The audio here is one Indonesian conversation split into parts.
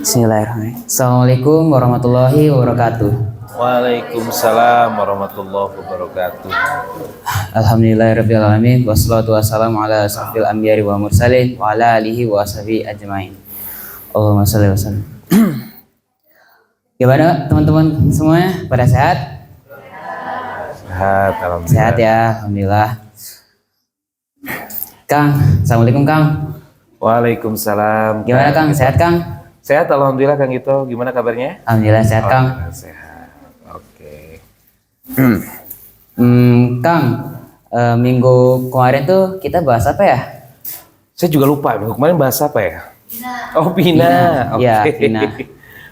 Bismillahirrahmanirrahim. Assalamualaikum warahmatullahi wabarakatuh. Waalaikumsalam warahmatullahi wabarakatuh. Alhamdulillahirabbil alamin wassalatu wassalamu ala asrofil anbiya'i wa mursalin wa ala alihi wa sahbihi ajmain. Allahumma shalli wa sallim. Gimana teman-teman semuanya? Pada sehat? Sehat, alhamdulillah. Sehat ya, alhamdulillah. Kang, assalamualaikum Kang. Waalaikumsalam. Gimana Kang? Sehat Kang? Sehat, alhamdulillah Kang Ito. Gimana kabarnya? Alhamdulillah sehat Kang. Sehat. Oke. Kang, minggu kemarin tuh kita bahas apa ya? Saya juga lupa minggu kemarin bahas apa ya? Oh, Pina. Oke. Ya, Pina.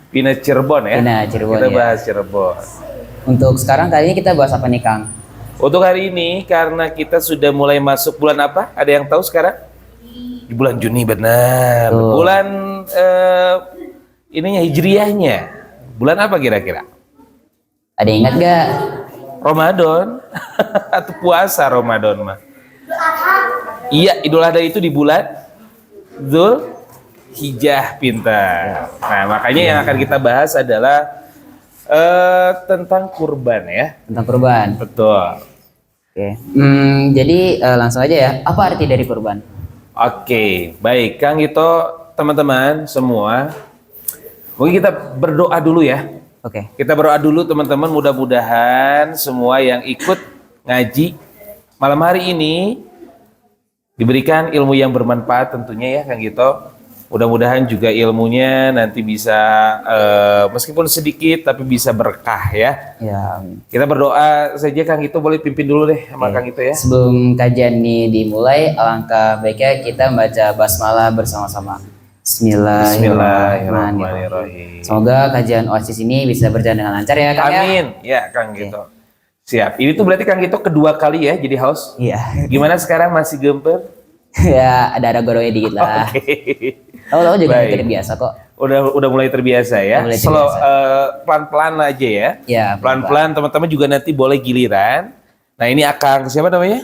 Pina Cirebon ya? Pina Cirebon, Kita ya. bahas Cirebon. Untuk sekarang kali ini kita bahas apa nih Kang? Untuk hari ini karena kita sudah mulai masuk bulan apa? Ada yang tahu sekarang? Di bulan Juni, benar. Tuh. Bulan ininya hijriyahnya. Bulan apa kira-kira? Ada yang ingat gak? Ramadan atau puasa Ramadan mah? Iya, Idul Adha itu di bulan Dzul Hijjah, pintar. Nah, makanya yang akan kita bahas adalah tentang kurban ya. Tentang kurban. Betul. Oke. Jadi langsung aja ya. Apa arti dari kurban? Oke, baik Kang Ito, teman-teman semua. Mungkin kita berdoa dulu ya. Oke. Kita berdoa dulu teman-teman, mudah-mudahan semua yang ikut ngaji malam hari ini diberikan ilmu yang bermanfaat tentunya ya Kang Gito. Mudah-mudahan juga ilmunya nanti bisa meskipun sedikit tapi bisa berkah ya. Ya. Amin. Kita berdoa saja Kang Gito, boleh pimpin dulu deh sama Kang Gito ya. Sebelum kajian ini dimulai, alangkah baiknya kita membaca basmalah bersama-sama. Bismillahirrahmanirrahim. Semoga kajian Oasis ini bisa berjalan dengan lancar ya Kang. Amin. Ya Kang Gito. Siap. Ini tuh berarti Kang Gito kedua kali ya jadi host. Iya. Gimana sekarang, masih gemper? Ya, ada goronya dikit lah. Oke. Tahu-tahu juga Baik. terbiasa kok. Udah mulai terbiasa ya. Udah mulai Slow, terbiasa. pelan-pelan aja ya. Ya, Pelan-pelan teman-teman juga nanti boleh giliran. Nah, ini Akang siapa namanya?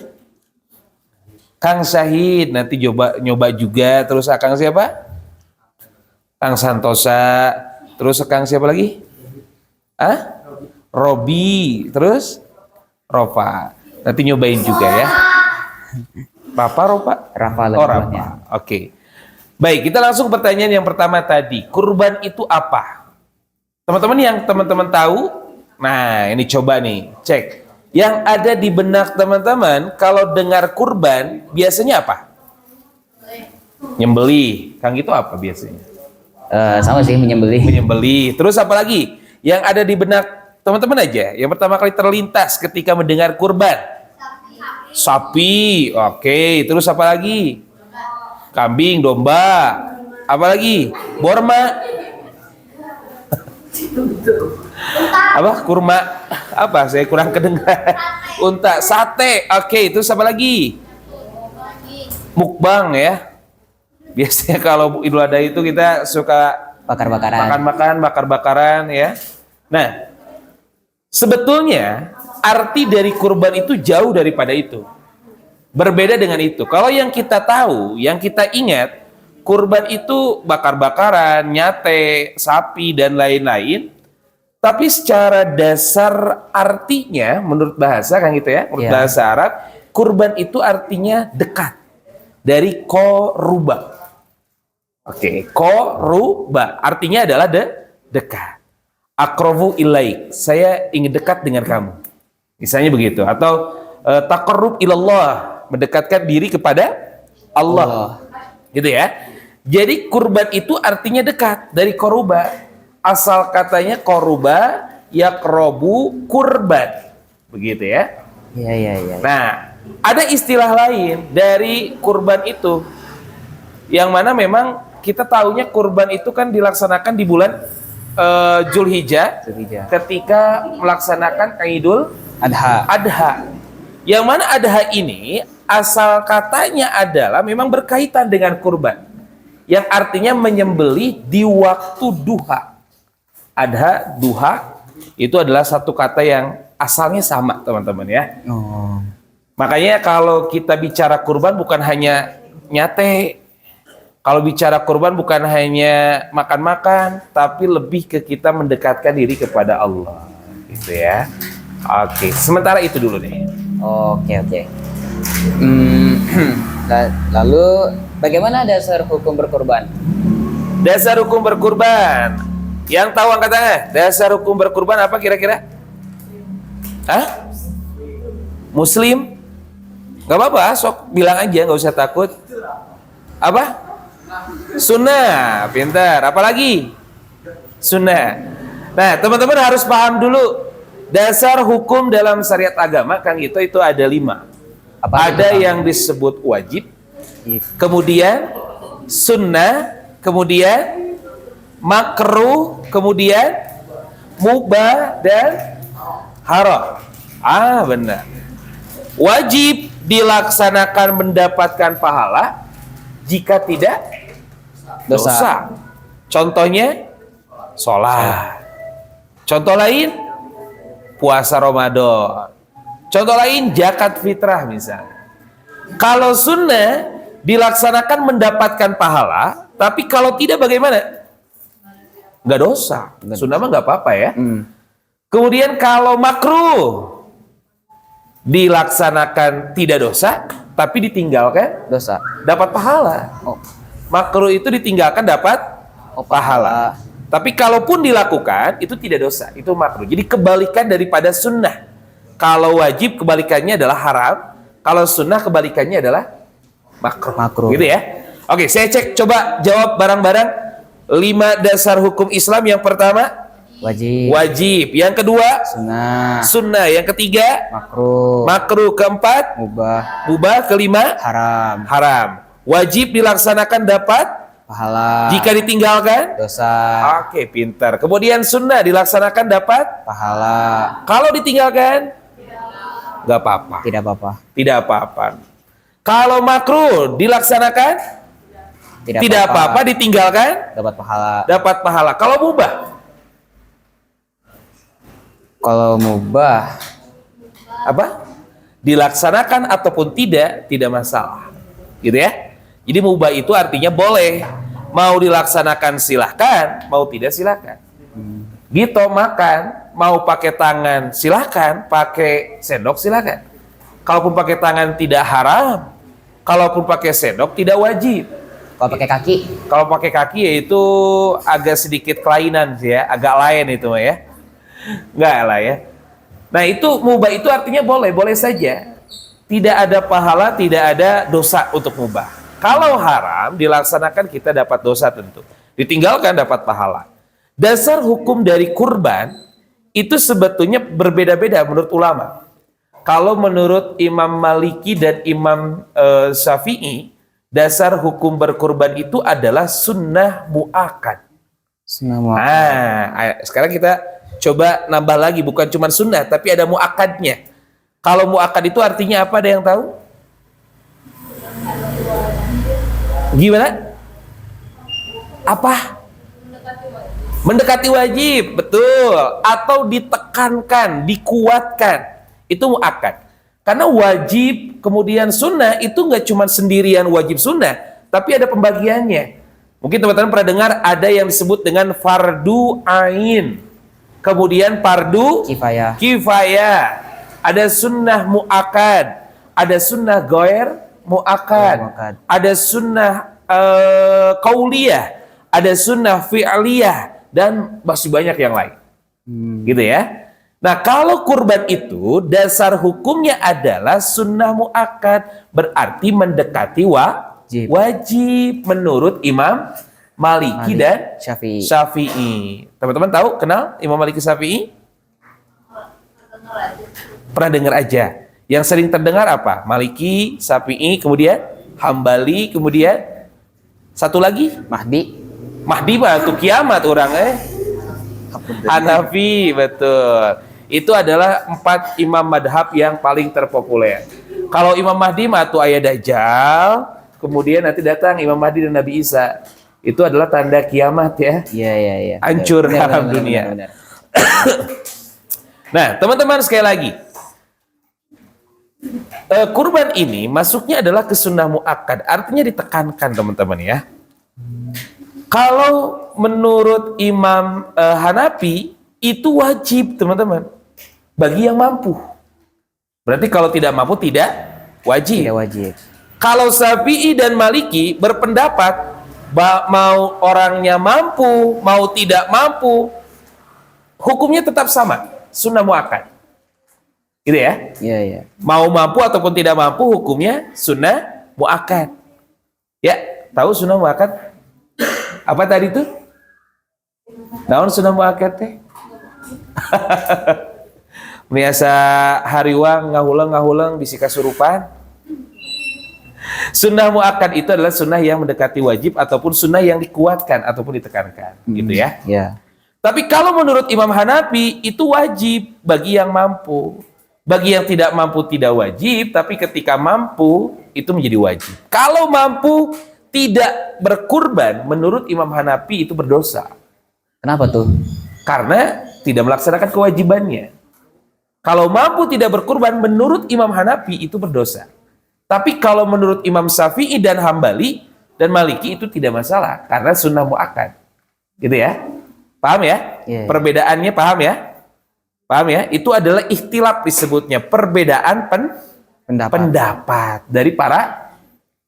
Kang Syahid, nanti nyoba juga. Terus Akang siapa? Kang Santosa. Terus Kang siapa lagi? Ah? Robi. Terus Ropa. Nanti nyobain juga ya. Rafa, Ropa? Rafa Oh, lebih Rafa. Oke. Baik, kita langsung ke pertanyaan yang pertama tadi. Kurban itu apa? Teman-teman yang teman-teman tahu, nah ini coba nih, cek. Yang ada di benak teman-teman, kalau dengar kurban, biasanya apa? Nyembelih. Kang itu apa biasanya? Sama sih menyembelih. Menyembelih. Terus apa lagi? Yang ada di benak teman-teman aja, yang pertama kali terlintas ketika mendengar kurban? Sapi. Oke. Terus apa lagi? Kambing, domba, apa lagi? Borma, apa? Kurma, apa? Saya kurang kedengar. Unta, sate, oke. Terus apa lagi? Mukbang ya. Biasanya kalau Idul Adha itu kita suka Bakar-bakaran. makan-makan, bakar-bakaran ya. Nah, sebetulnya arti dari kurban itu jauh daripada itu. Berbeda dengan itu. Kalau yang kita tahu, yang kita ingat, kurban itu bakar-bakaran, nyate, sapi, dan lain-lain. Tapi secara dasar artinya, menurut bahasa kan gitu ya, menurut bahasa Arab, kurban itu artinya dekat. Dari koruba. Oke, koruba. Artinya adalah dekat. Akrovu ilaik. Saya ingin dekat dengan kamu. Misalnya begitu. Atau taqarrub ilallah. Mendekatkan diri kepada Allah. Gitu ya. Jadi kurban itu artinya dekat dari koruba. Asal katanya koruba yakrobu kurban. Begitu ya. Iya. Nah, ada istilah lain dari kurban itu. Yang mana memang kita tahunya kurban itu kan dilaksanakan di bulan Zulhijjah. Ketika melaksanakan Idul Adha. Yang mana adha ini asal katanya adalah memang berkaitan dengan kurban. Yang artinya menyembelih di waktu duha. Adha, duha, itu adalah satu kata yang asalnya sama teman-teman ya. Makanya kalau kita bicara kurban bukan hanya nyate, Kalau bicara kurban bukan hanya makan-makan, tapi lebih ke kita mendekatkan diri kepada Allah, gitu ya. Oke, sementara itu dulu deh. Oke. Hmm, lalu bagaimana dasar hukum berkurban? Dasar hukum berkurban. Yang tahu angkat tangan. Dasar hukum berkurban apa kira-kira? Hah? Muslim? Gak apa-apa, sok bilang aja, gak usah takut. Apa? Sunnah, pintar. Apalagi? Sunnah. Nah, teman-teman harus paham dulu dasar hukum dalam syariat agama, Kang Ito, itu ada 5. Ada yang disebut wajib, kemudian sunnah, kemudian makruh, kemudian mubah, dan haram. Benar. Wajib dilaksanakan mendapatkan pahala, jika tidak dosa. Contohnya sholat. Contoh lain puasa Ramadan. Contoh lain zakat fitrah misalnya. Kalau sunnah dilaksanakan mendapatkan pahala, tapi kalau tidak bagaimana? Nggak dosa. Sunnah mah nggak apa-apa ya. Kemudian kalau makruh dilaksanakan tidak dosa, tapi ditinggalkan Dosa. dapat pahala. Makruh itu ditinggalkan dapat pahala. Tapi kalaupun dilakukan itu tidak dosa, itu makruh. Jadi kebalikan daripada sunnah. Kalau wajib kebalikannya adalah haram, kalau sunnah kebalikannya adalah makruh. Gitu ya. Oke, saya cek, coba jawab bareng-bareng 5 dasar hukum Islam. Yang pertama wajib. Yang kedua sunnah. Yang ketiga makruh. Keempat mubah. Kelima haram. Wajib dilaksanakan dapat pahala, jika ditinggalkan dosa. Oke, pintar. Kemudian sunnah dilaksanakan dapat Pahala. kalau ditinggalkan nggak apa-apa. Tidak apa-apa. Kalau makruh dilaksanakan tidak apa-apa, ditinggalkan dapat pahala. Kalau mubah apa? Dilaksanakan ataupun tidak masalah. Gitu ya. Jadi mubah itu artinya boleh. Mau dilaksanakan silahkan, mau tidak silahkan. Gitu, makan, mau pakai tangan silahkan, pakai sendok silahkan. Kalaupun pakai tangan tidak haram, kalaupun pakai sendok tidak wajib. Kalau pakai kaki? Kalau pakai kaki ya itu agak sedikit kelainan sih ya, agak lain itu ya. Enggak lah ya. Nah itu mubah itu artinya boleh saja. Tidak ada pahala, tidak ada dosa untuk mubah. Kalau haram dilaksanakan kita dapat dosa tentu. Ditinggalkan dapat pahala. Dasar hukum dari kurban itu sebetulnya berbeda-beda menurut ulama. Kalau menurut Imam Maliki dan Imam Syafi'i, dasar hukum berkurban itu adalah sunnah mu'akkad. Nah, sekarang kita coba nambah lagi, bukan cuma sunnah, tapi ada mu'akkadnya. Kalau mu'akkad itu artinya apa, ada yang tahu? Gimana? Apa? Mendekati wajib, betul. Atau ditekankan, dikuatkan. Itu mu'akkad. Karena wajib, kemudian sunnah, itu nggak cuma sendirian wajib sunnah, tapi ada pembagiannya. Mungkin teman-teman pernah dengar ada yang disebut dengan fardu ain. Kemudian fardu kifayah. Ada sunnah mu'akkad. Ada sunnah goer mu'akkad, ada sunnah qauliyah, ada sunnah fi'liyah, dan masih banyak yang lain. Gitu ya. Nah, kalau kurban itu dasar hukumnya adalah sunnah mu'akkad, berarti mendekati wajib menurut Imam Maliki dan Syafi'i. Teman-teman tahu, kenal Imam Maliki Syafi'i? Pernah dengar aja. Yang sering terdengar apa? Maliki, Syafi'i, kemudian Hambali, kemudian satu lagi Mahdi mah tuh kiamat orang Hanafi, betul. Itu adalah 4 imam madhab yang paling terpopuler. Kalau Imam Mahdi mah tuh ayah Dajjal, kemudian nanti datang Imam Mahdi dan Nabi Isa. Itu adalah tanda kiamat ya. Iya. Hancur dalam dunia. Benar. Nah, teman-teman sekali lagi. Kurban ini masuknya adalah ke sunnah mu'akkad, artinya ditekankan teman-teman ya. Kalau menurut Imam Hanafi itu wajib, teman-teman, bagi yang mampu. Berarti kalau tidak mampu tidak wajib. Tidak wajib. Kalau Syafi'i dan Maliki berpendapat mau orangnya mampu, mau tidak mampu, hukumnya tetap sama, sunnah muakkad. Gitu ya? Iya, iya. Mau mampu ataupun tidak mampu, hukumnya sunnah muakkad. Ya, tahu sunnah muakkad? Apa tadi tuh? Naon sunnah muakkad teh? Biasa hariwang ngahulang bisi kasurupan. Sunnah muakkad itu adalah sunnah yang mendekati wajib ataupun sunnah yang dikuatkan ataupun ditekankan, gitu ya. Ya. Tapi kalau menurut Imam Hanafi itu wajib bagi yang mampu. Bagi yang tidak mampu tidak wajib, tapi ketika mampu itu menjadi wajib. Kalau mampu tidak berkurban, menurut Imam Hanafi itu berdosa. Kenapa tuh? Karena tidak melaksanakan kewajibannya. Kalau mampu tidak berkurban, menurut Imam Hanafi itu berdosa. Tapi kalau menurut Imam Syafi'i dan Hambali dan Maliki itu tidak masalah karena sunnah muakkad. Gitu ya. Paham ya? Iya. Perbedaannya paham ya? Paham ya? Itu adalah ikhtilaf disebutnya, perbedaan pendapat dari para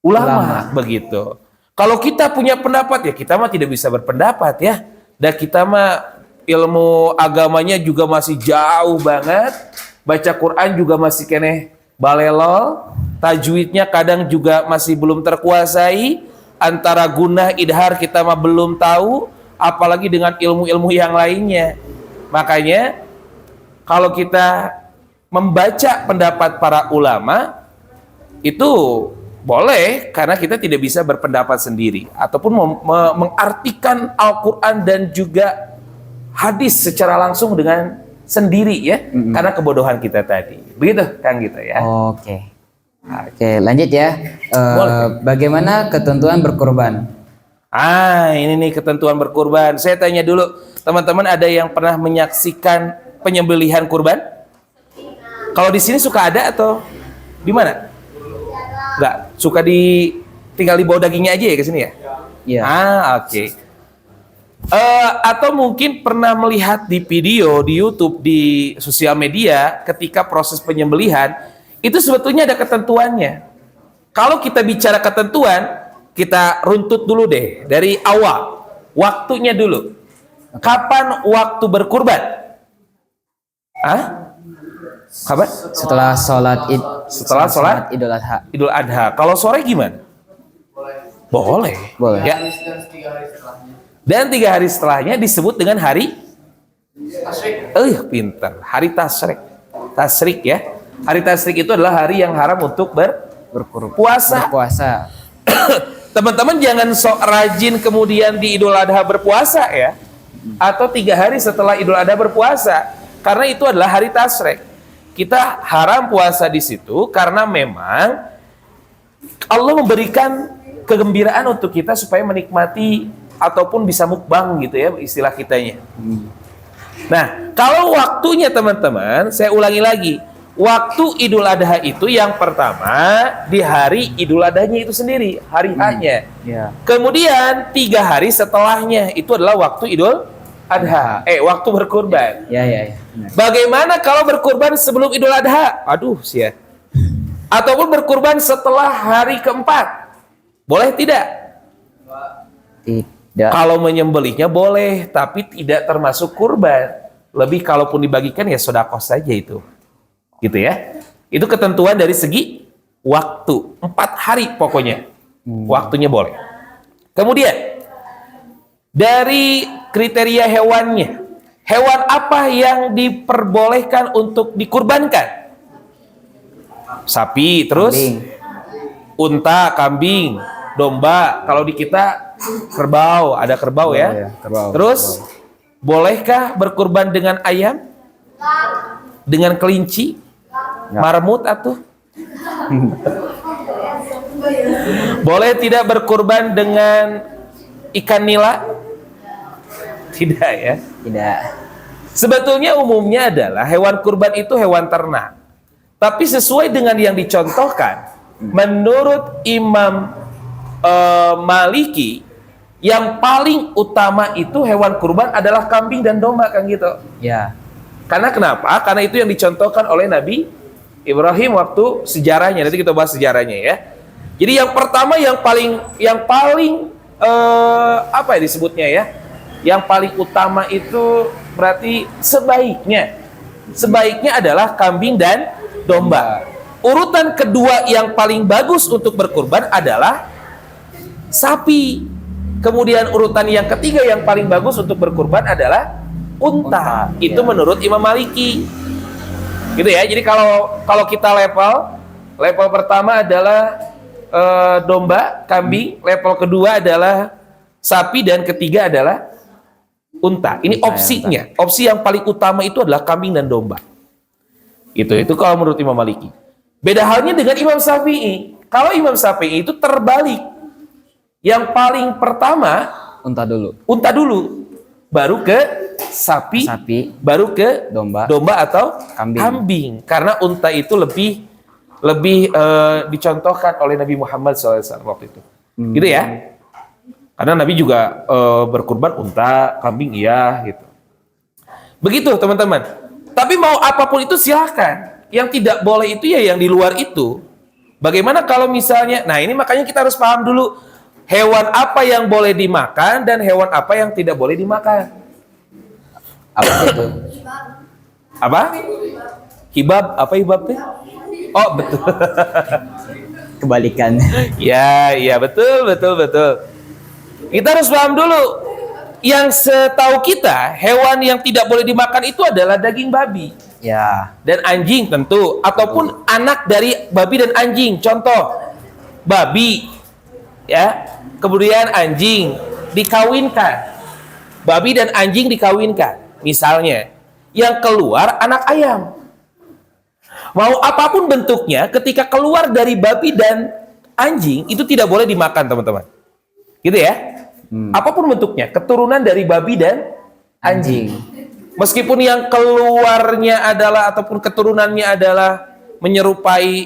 ulama begitu. Kalau kita punya pendapat ya kita mah tidak bisa berpendapat ya. Dan kita mah ilmu agamanya juga masih jauh banget, baca Quran juga masih keneh balelol, tajwidnya kadang juga masih belum terkuasai, antara gunah idhar kita mah belum tahu, apalagi dengan ilmu-ilmu yang lainnya. Makanya kalau kita membaca pendapat para ulama itu boleh karena kita tidak bisa berpendapat sendiri ataupun mengartikan Al-Quran dan juga hadis secara langsung dengan sendiri ya, karena kebodohan kita tadi. Begitu Kang gitu ya. Oke. Oke, lanjut ya. Bagaimana ketentuan berkurban? Ini nih ketentuan berkurban. Saya tanya dulu, teman-teman ada yang pernah menyaksikan penyembelihan kurban? Kalau di sini suka ada atau di mana? Enggak, suka tinggal dibawa dagingnya aja ya ke sini ya? Iya. Oke. Atau mungkin pernah melihat di video di YouTube, di sosial media ketika proses penyembelihan itu sebetulnya ada ketentuannya. Kalau kita bicara ketentuan, kita runtut dulu deh dari awal, waktunya dulu. Kapan waktu berkurban? Kapan? Setelah sholat id. Setelah sholat Idul Adha. Idul Adha. Kalau sore gimana? Boleh. Boleh. Ya. Dan 3 hari setelahnya disebut dengan hari pintar. Hari Tasyrik. Tasyrik ya. Hari Tasyrik itu adalah hari yang haram untuk berpuasa. Teman-teman jangan sok rajin kemudian di Idul Adha berpuasa ya. Atau 3 hari setelah Idul Adha berpuasa. Karena itu adalah hari Tasyrik. Kita haram puasa di situ karena memang Allah memberikan kegembiraan untuk kita supaya menikmati ataupun bisa mukbang gitu ya istilah kitanya. Nah, kalau waktunya teman-teman, saya ulangi lagi. Waktu Idul Adha itu yang pertama di hari Idul Adhanya itu sendiri, hari H-nya. Ya. Kemudian 3 hari setelahnya itu adalah waktu Idul Adha. Waktu berkurban. Ya. Bagaimana kalau berkurban sebelum Idul Adha? Aduh, sia. Ataupun berkurban setelah hari keempat. Boleh tidak? Tidak. Kalau menyembelihnya boleh, tapi tidak termasuk kurban. Lebih kalaupun dibagikan ya sedekah saja itu. Gitu ya. Itu ketentuan dari segi waktu. 4 hari pokoknya. Waktunya boleh. Kemudian dari kriteria hewannya. Hewan apa yang diperbolehkan untuk dikurbankan? Sapi, terus Kambing. Unta, kambing, domba. Kalau di kita kerbau, ada kerbau ya. Kerbau. Terus bolehkah berkurban dengan ayam? Dengan kelinci? Marmut atau? Boleh tidak berkurban dengan ikan nila? Tidak ya. Tidak. Sebetulnya umumnya adalah hewan kurban itu hewan ternak. Tapi sesuai dengan yang dicontohkan, menurut Imam Maliki, yang paling utama itu hewan kurban adalah kambing dan domba, kan gitu. Ya. Karena kenapa? Karena itu yang dicontohkan oleh Nabi Ibrahim waktu sejarahnya. Nanti kita bahas sejarahnya ya. Jadi yang pertama yang paling apa ya disebutnya ya? Yang paling utama itu berarti sebaiknya adalah kambing dan domba. Urutan kedua yang paling bagus untuk berkurban adalah sapi. Kemudian urutan yang ketiga yang paling bagus untuk berkurban adalah unta. Itu ya. menurut Imam Maliki. Gitu ya. Jadi kalau kita level pertama adalah domba, kambing, level kedua adalah sapi, dan ketiga adalah unta. Ini opsinya. Opsi yang paling utama itu adalah kambing dan domba. Itu kalau menurut Imam Maliki. Beda halnya dengan Imam Syafi'i. Kalau Imam Syafi'i itu terbalik. Yang paling pertama Unta dulu, baru ke sapi, baru ke domba atau kambing. Karena unta itu lebih dicontohkan oleh Nabi Muhammad SAW waktu itu. Gitu ya. Karena Nabi juga berkurban unta, kambing iya gitu. Begitu teman-teman. Tapi mau apapun itu silahkan. Yang tidak boleh itu ya yang di luar itu. Bagaimana kalau misalnya, nah ini makanya kita harus paham dulu hewan apa yang boleh dimakan dan hewan apa yang tidak boleh dimakan. Apa itu? Apa? Hibab, apa hibab teh? Oh betul. Kebalikan. Ya betul. Kita harus paham dulu. Yang setahu kita hewan yang tidak boleh dimakan itu adalah daging babi. Ya. Dan anjing tentu, ataupun anak dari babi dan anjing. Contoh, babi, ya, kemudian anjing dikawinkan, babi dan anjing dikawinkan, misalnya, yang keluar anak ayam. Mau apapun bentuknya, ketika keluar dari babi dan anjing itu tidak boleh dimakan, teman-teman. Gitu ya? Apapun bentuknya, keturunan dari babi dan anjing. Meskipun yang keluarnya adalah ataupun keturunannya adalah menyerupai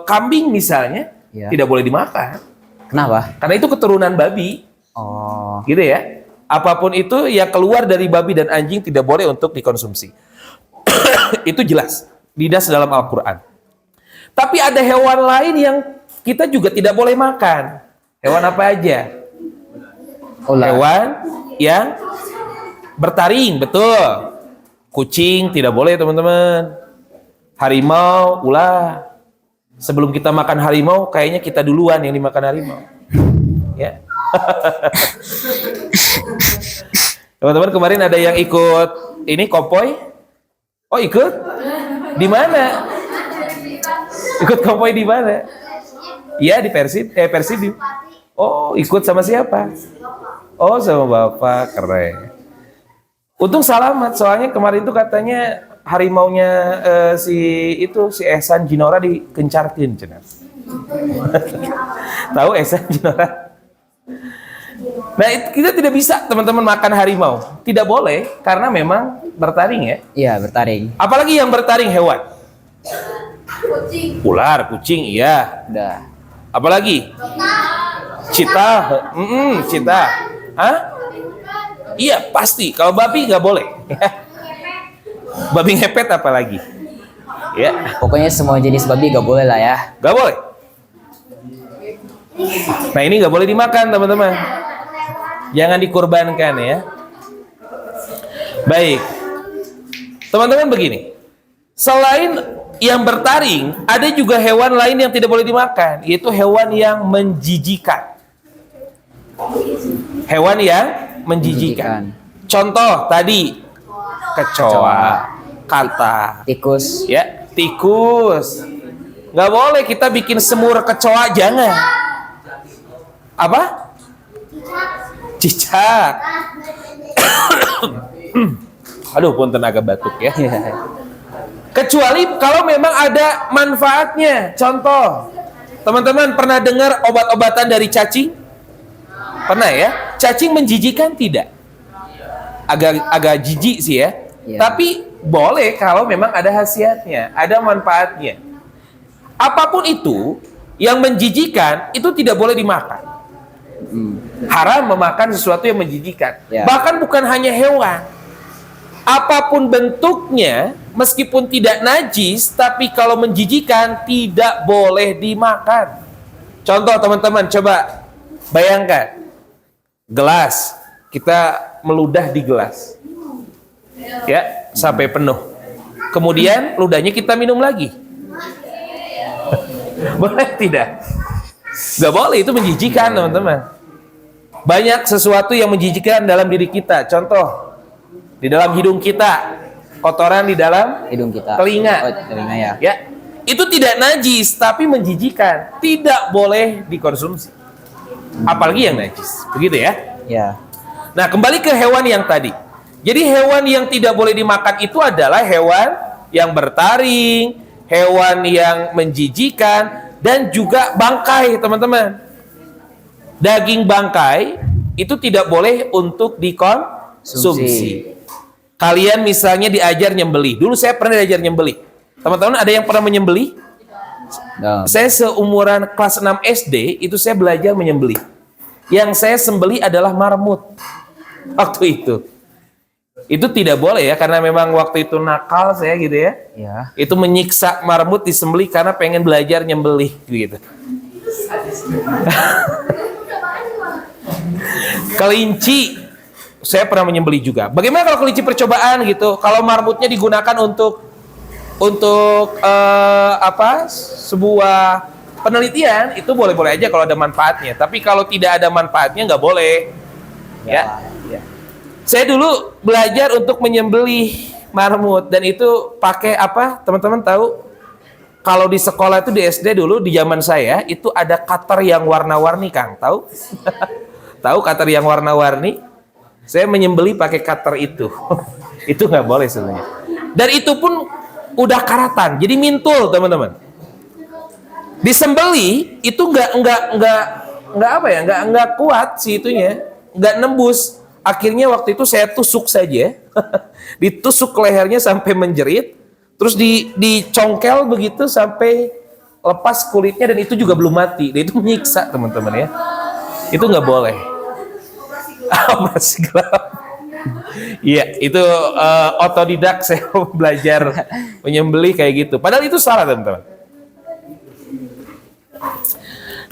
kambing misalnya, tidak boleh dimakan. Kenapa? Karena itu keturunan babi. Oh. Gitu ya. Apapun itu yang keluar dari babi dan anjing tidak boleh untuk dikonsumsi. Itu jelas. Dinas dalam Al-Quran. Tapi ada hewan lain yang kita juga tidak boleh makan. Hewan apa aja? Hewan yang bertaring, betul. Kucing tidak boleh, teman-teman. Harimau, ulah. Sebelum kita makan harimau, kayaknya kita duluan yang dimakan harimau. Ya. Teman-teman, kemarin ada yang ikut ini konvoy. Oh, ikut? Di mana? Ikut konvoy di mana? Iya, di Persib. Oh, ikut sama siapa? Oh, sama Bapak, keren. Untung selamat, soalnya kemarin itu katanya harimaunya si Ehsan Jinora dikencarkin, cenah. Tahu Ehsan Jinora? Nah, kita tidak bisa teman-teman makan harimau, tidak boleh karena memang bertaring ya. Iya, bertaring. Apalagi yang bertaring hewan? Ular, kucing, iya. Udah. Apalagi? Cita, cita. Hah? Iya pasti. Kalau babi nggak boleh. Babi ngepet apalagi. Ya. Pokoknya semua jenis babi gak boleh lah ya. Nggak boleh. Nah ini nggak boleh dimakan teman-teman. Jangan dikurbankan ya. Baik. Teman-teman begini. Selain yang bertaring, ada juga hewan lain yang tidak boleh dimakan, yaitu hewan yang menjijikan. Hewan yang menjijikan. Contoh tadi kecoa, kata, tikus. Ya, tikus. Nggak boleh kita bikin semur kecoa, jangan. Apa? Cicak. Aduh, punten agak batuk ya. Kecuali kalau memang ada manfaatnya. Contoh, teman-teman pernah dengar obat-obatan dari cacing? Pernah ya? Cacing menjijikan tidak? Agak jijik sih ya. Tapi boleh kalau memang ada khasiatnya, ada manfaatnya. Apapun itu yang menjijikan itu tidak boleh dimakan. Haram memakan sesuatu yang menjijikan. Ya. Bahkan bukan hanya hewan. Apapun bentuknya, meskipun tidak najis, tapi kalau menjijikan tidak boleh dimakan. Contoh teman-teman, coba bayangkan. Gelas, kita meludah di gelas. Ya, sampai penuh. Kemudian ludahnya kita minum lagi. Boleh tidak? Gak boleh, itu menjijikan teman-teman. Banyak sesuatu yang menjijikan dalam diri kita. Contoh, di dalam hidung kita, kotoran di dalam Hidung kita. telinga. Oh, telinga ya. Ya, itu tidak najis tapi menjijikan, tidak boleh dikonsumsi. Apalagi yang najis, begitu ya. Ya. Nah, kembali ke hewan yang tadi. Jadi hewan yang tidak boleh dimakan itu adalah hewan yang bertaring, hewan yang menjijikan, dan juga bangkai, teman-teman. Daging bangkai itu tidak boleh untuk dikonsumsi. Kalian misalnya diajar nyembelih. Dulu saya pernah diajar nyembelih. Teman-teman ada yang pernah menyembelih? No. Saya seumuran kelas 6 SD itu saya belajar menyembelih. Yang saya sembelih adalah marmut waktu itu. Itu tidak boleh ya, karena memang waktu itu nakal saya gitu ya. Ya. Itu menyiksa marmut disembelih karena pengen belajar nyembelih gitu. Kelinci saya pernah menyembelih juga. Bagaimana kalau kelinci percobaan gitu? Kalau marmutnya digunakan untuk sebuah penelitian, itu boleh-boleh aja kalau ada manfaatnya. Tapi kalau tidak ada manfaatnya nggak boleh. Ya. Saya dulu belajar untuk menyembelih marmut, dan itu pakai apa? Teman-teman tahu? Kalau di sekolah itu di SD dulu di zaman saya itu ada cutter yang warna-warni, Kang. Tahu? Tahu cutter yang warna-warni? Saya menyembelih pakai cutter itu. Itu nggak boleh sebenarnya. Dan itu pun udah karatan, jadi mintul, teman-teman. Disembelih itu nggak kuat si itunya, nggak nembus. Akhirnya waktu itu saya tusuk saja, ditusuk lehernya sampai menjerit, terus dicongkel begitu sampai lepas kulitnya, dan itu juga belum mati. Dan itu menyiksa, teman-teman ya. Itu nggak boleh. Masih gelap. Iya, itu otodidak saya belajar menyembelih kayak gitu. Padahal itu salah, teman-teman.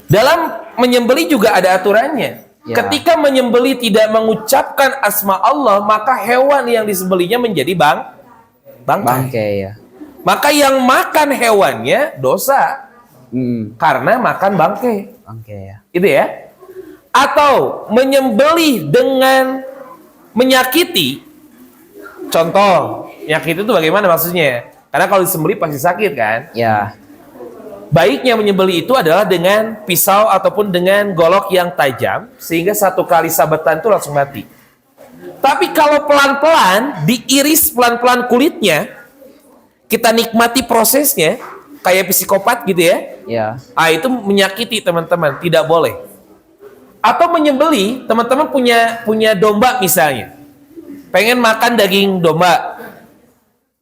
Dalam menyembelih juga ada aturannya. Ya. Ketika menyembelih tidak mengucapkan asma Allah, maka hewan yang disembelihnya menjadi bangkai. Bangkai ya. Maka yang makan hewannya dosa. Karena makan bangkai. Bangkai ya. Itu ya. Atau menyembelih dengan menyakiti. Contoh, menyakiti itu bagaimana maksudnya? Karena kalau disembelih pasti sakit kan? Ya. Baiknya menyembelih itu adalah dengan pisau ataupun dengan golok yang tajam, sehingga satu kali sabetan itu langsung mati. Tapi kalau pelan-pelan, diiris pelan-pelan kulitnya, kita nikmati prosesnya, kayak psikopat gitu ya. Ya. Itu menyakiti, teman-teman, tidak boleh. Atau menyembelih, teman-teman punya domba misalnya, pengen makan daging domba,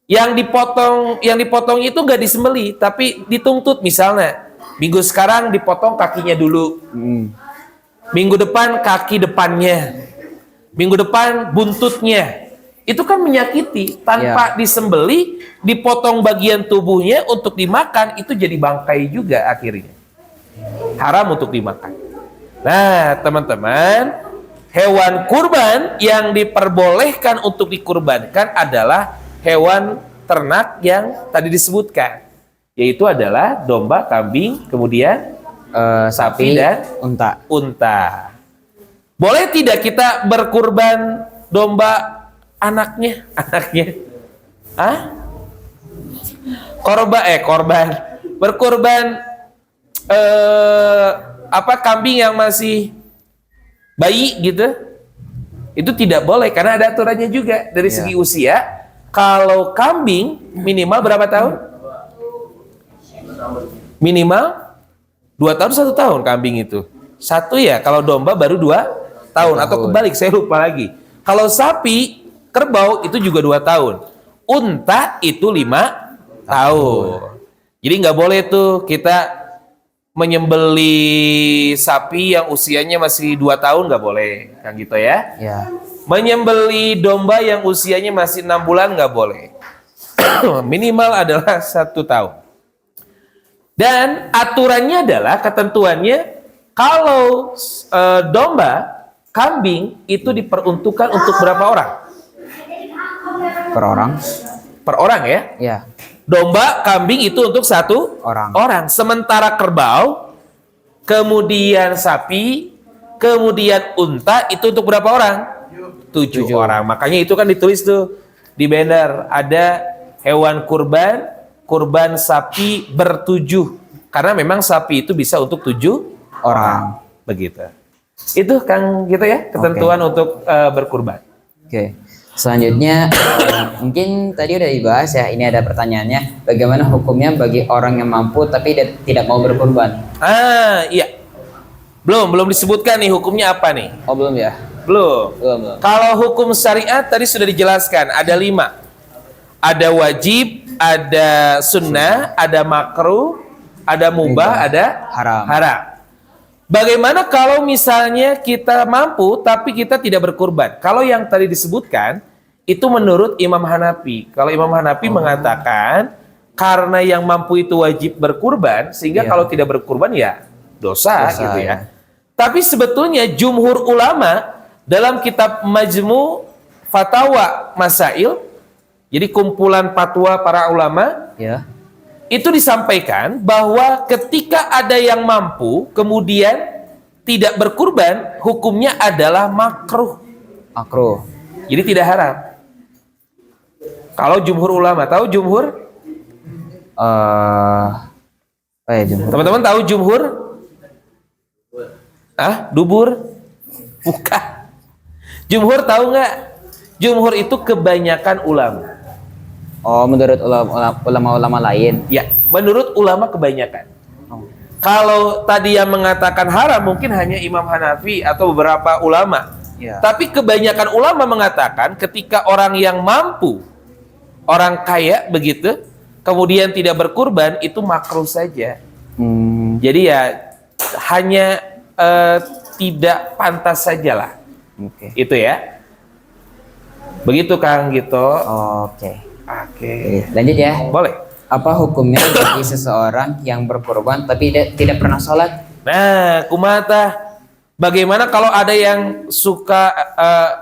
yang dipotong itu nggak disembelih, tapi dituntut misalnya. Minggu sekarang dipotong kakinya dulu, minggu depan kaki depannya, minggu depan buntutnya. Itu kan menyakiti. Tanpa disembelih, dipotong bagian tubuhnya untuk dimakan, itu jadi bangkai juga akhirnya. Haram untuk dimakan. Nah, teman-teman, hewan kurban yang diperbolehkan untuk dikurbankan adalah hewan ternak yang tadi disebutkan, yaitu adalah domba, kambing, kemudian sapi dan unta. Boleh tidak kita berkurban domba anaknya? Korban berkurban kambing yang masih bayi gitu? Itu tidak boleh karena ada aturannya juga dari segi usia. Kalau kambing minimal berapa tahun? Minimal 2 tahun, 1 tahun kambing itu. Satu ya, kalau domba baru 2 tahun. Atau kebalik, saya lupa lagi. Kalau sapi, kerbau itu juga 2 tahun. Unta itu 5 tahun. Jadi nggak boleh tuh kita menyembeli sapi yang usianya masih 2 tahun nggak boleh, kan gitu ya. Ya. Menyembeli domba yang usianya masih 6 bulan nggak boleh. Minimal adalah 1 tahun. Dan aturannya adalah ketentuannya kalau domba, kambing itu diperuntukkan untuk berapa orang? Per orang? Per orang ya. Ya. Domba, kambing itu untuk 1 Orang. Sementara kerbau, kemudian sapi, kemudian unta itu untuk berapa orang? 7 orang. Makanya itu kan ditulis tuh di banner, ada hewan kurban, kurban sapi bertujuh. Karena memang sapi itu bisa untuk 7 orang. Begitu. Itu Kang gitu ya, ketentuan untuk berkurban. Oke. Selanjutnya mungkin tadi udah dibahas ya. Ini ada pertanyaannya, bagaimana hukumnya bagi orang yang mampu tapi tidak mau berkurban? Iya. Belum disebutkan nih hukumnya apa nih? Oh, belum ya? Belum. Belum. Kalau hukum syariat tadi sudah dijelaskan, ada 5. Ada wajib, ada sunnah, ada makruh, ada mubah, ada haram. Bagaimana kalau misalnya kita mampu tapi kita tidak berkurban? Kalau yang tadi disebutkan itu menurut Imam Hanafi. Kalau Imam Hanafi mengatakan karena yang mampu itu wajib berkurban, sehingga kalau tidak berkurban ya dosa gitu ya. Tapi sebetulnya jumhur ulama dalam kitab Majmu' Fatawa Masail, jadi kumpulan fatwa para ulama, Ya. itu disampaikan bahwa ketika ada yang mampu kemudian tidak berkurban, hukumnya adalah makruh. Makruh. Jadi tidak haram. Kalau jumhur ulama, tahu jumhur? Jumhur. Teman-teman tahu jumhur? Dubur? Bukan. Jumhur tahu nggak? Jumhur itu kebanyakan ulama. Oh, menurut ulama-ulama lain. Ya, menurut ulama kebanyakan. Kalau tadi yang mengatakan haram mungkin hanya Imam Hanafi atau beberapa ulama. Ya. Tapi kebanyakan ulama mengatakan ketika orang yang mampu, orang kaya begitu, kemudian tidak berkurban, itu makruh saja. Jadi ya hanya tidak pantas sajalah. Oke. Itu ya. Begitu Kang gitu. Oke. Oke. Lanjut ya. Boleh. Apa hukumnya bagi seseorang yang berkurban tapi tidak pernah sholat? Nah, kumata. Bagaimana kalau ada yang suka,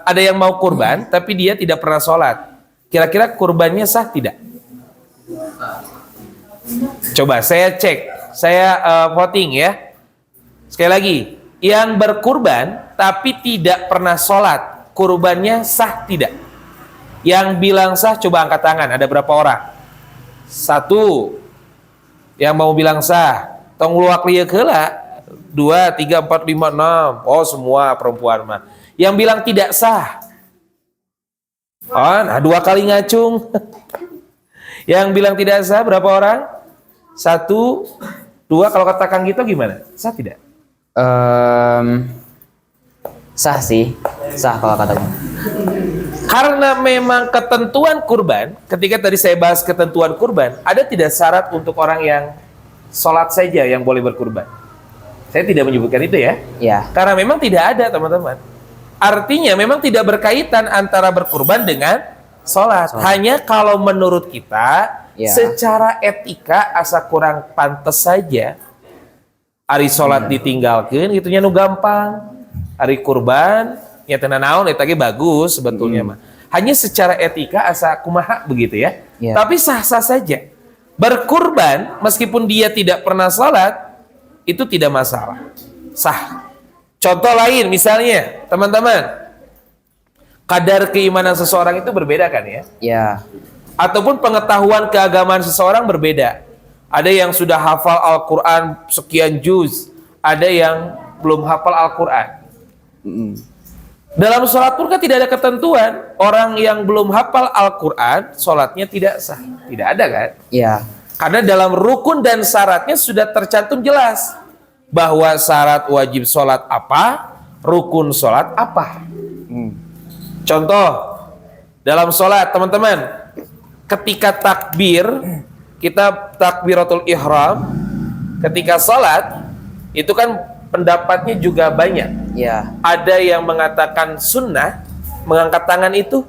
ada yang mau kurban tapi dia tidak pernah sholat? Kira-kira kurbannya sah tidak? Coba saya cek, saya voting ya. Sekali lagi, yang berkurban tapi tidak pernah sholat, kurbannya sah tidak? Yang bilang sah coba angkat tangan, ada berapa orang? 1. Yang mau bilang sah, tong luak lieu heula. 2, 3, 4, 5, 6. Oh, semua perempuan mah. Yang bilang tidak sah. Oh, nah 2 kali ngacung. Yang bilang tidak sah berapa orang? 1, 2. Kalau kata Kang Gito gimana? Sah tidak? Sah sih. Sah kalau kataku. Karena memang ketentuan kurban, ketika tadi saya bahas ketentuan kurban, ada tidak syarat untuk orang yang sholat saja yang boleh berkurban? Saya tidak menyebutkan itu ya. Ya. Karena memang tidak ada teman-teman. Artinya memang tidak berkaitan antara berkurban dengan sholat. Hanya kalau menurut kita, secara etika asa kurang pantas saja. Ari sholat ditinggalkan, itunya nu gampang. Ari kurban, ya tenan naon eta ge bagus sebetulnya mah. Hanya secara etika asa kumaha begitu ya. Tapi sah-sah saja. Berkurban meskipun dia tidak pernah salat itu tidak masalah. Sah. Contoh lain misalnya, teman-teman. Kadar keimanan seseorang itu berbeda kan ya? Ya. Ataupun pengetahuan keagamaan seseorang berbeda. Ada yang sudah hafal Al-Qur'an sekian juz, ada yang belum hafal Al-Qur'an. Dalam sholat pun kan tidak ada ketentuan orang yang belum hafal Al-Quran sholatnya tidak sah, tidak ada kan? Iya. Karena dalam rukun dan syaratnya sudah tercantum jelas bahwa syarat wajib sholat apa, rukun sholat apa. Contoh dalam sholat teman-teman, ketika takbir kita takbiratul ihram, ketika sholat itu kan pendapatnya juga banyak. Ya. Ada yang mengatakan sunnah mengangkat tangan itu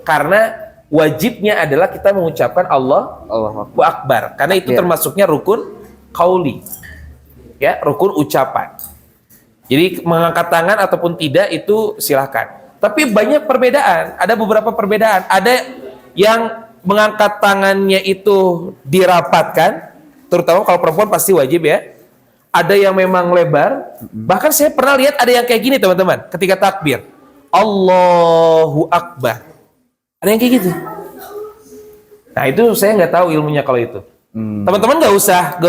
karena wajibnya adalah kita mengucapkan Allahu Akbar, karena itu termasuknya rukun qauli, ya, rukun ucapan. Jadi mengangkat tangan ataupun tidak itu silahkan. Tapi banyak perbedaan, ada beberapa perbedaan. Ada yang mengangkat tangannya itu dirapatkan, terutama kalau perempuan pasti wajib ya. Ada yang memang lebar, bahkan saya pernah lihat ada yang kayak gini teman-teman, ketika takbir, Allahu Akbar. Ada yang kayak gitu. Nah itu saya nggak tahu ilmunya kalau itu. Teman-teman nggak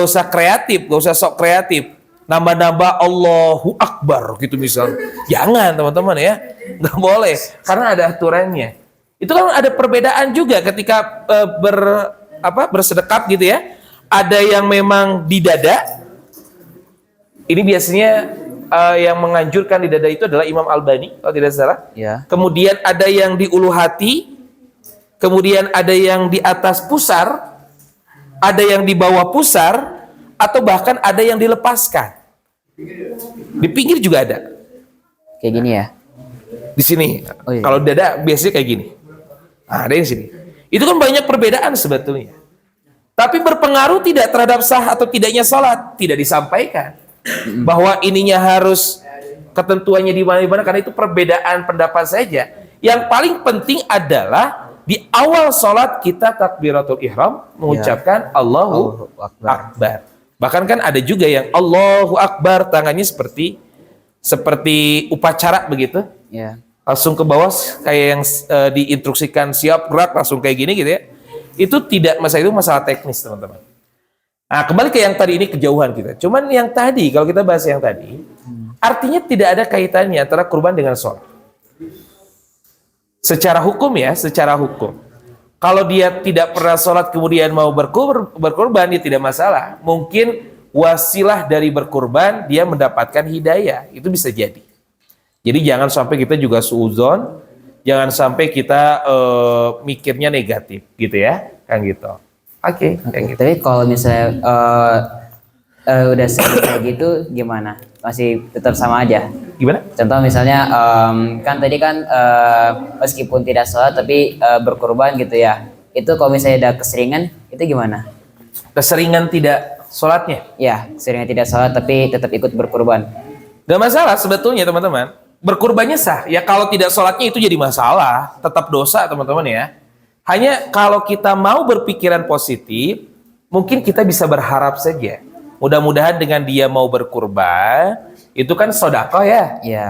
usah kreatif, nggak usah sok kreatif. Nambah-nambah Allahu Akbar gitu misal. Jangan teman-teman ya, nggak boleh, karena ada aturannya. Itu kan ada perbedaan juga ketika bersedekap gitu ya. Ada yang memang di dada. Ini biasanya yang menganjurkan di dada itu adalah Imam Albani kalau tidak salah. Ya. Kemudian ada yang di ulu hati, kemudian ada yang di atas pusar, ada yang di bawah pusar, atau bahkan ada yang dilepaskan. Di pinggir juga ada. Kayak gini ya. Di sini. Oh, iya. Kalau dada biasanya kayak gini. Nah, ada yang di sini. Itu kan banyak perbedaan sebetulnya. Tapi berpengaruh tidak terhadap sah atau tidaknya sholat, tidak disampaikan. Bahwa ininya harus ketentuannya di mana-mana, karena itu perbedaan pendapat saja. Yang paling penting adalah di awal sholat kita takbiratul ihram mengucapkan Allahu Akbar. Bahkan kan ada juga yang Allahu Akbar tangannya seperti upacara begitu. Ya. Langsung ke bawah kayak yang diinstruksikan siap gerak langsung kayak gini gitu ya. Itu tidak masalah, itu masalah teknis teman-teman. Nah kembali ke yang tadi, ini kejauhan kita. Cuman yang tadi, kalau kita bahas yang tadi, artinya tidak ada kaitannya antara kurban dengan sholat. Secara hukum ya, secara hukum. Kalau dia tidak pernah sholat kemudian mau berkurban, dia tidak masalah. Mungkin wasilah dari berkurban dia mendapatkan hidayah, itu bisa jadi. Jadi jangan sampai kita juga suudzon, jangan sampai kita mikirnya negatif gitu ya, kan gitu. Oke. Gitu. Tapi kalau misalnya udah kayak gitu gimana? Masih tetap sama aja? Gimana? Contoh misalnya kan tadi kan meskipun tidak sholat tapi berkurban gitu ya. Itu kalau misalnya udah keseringan itu gimana? Keseringan tidak sholatnya? Ya, keseringan tidak sholat tapi tetap ikut berkurban. Gak masalah sebetulnya teman-teman. Berkurbannya sah. Ya kalau tidak sholatnya itu jadi masalah. Tetap dosa teman-teman ya. Hanya kalau kita mau berpikiran positif, mungkin kita bisa berharap saja. Mudah-mudahan dengan dia mau berkurban, itu kan sedekah ya. Iya.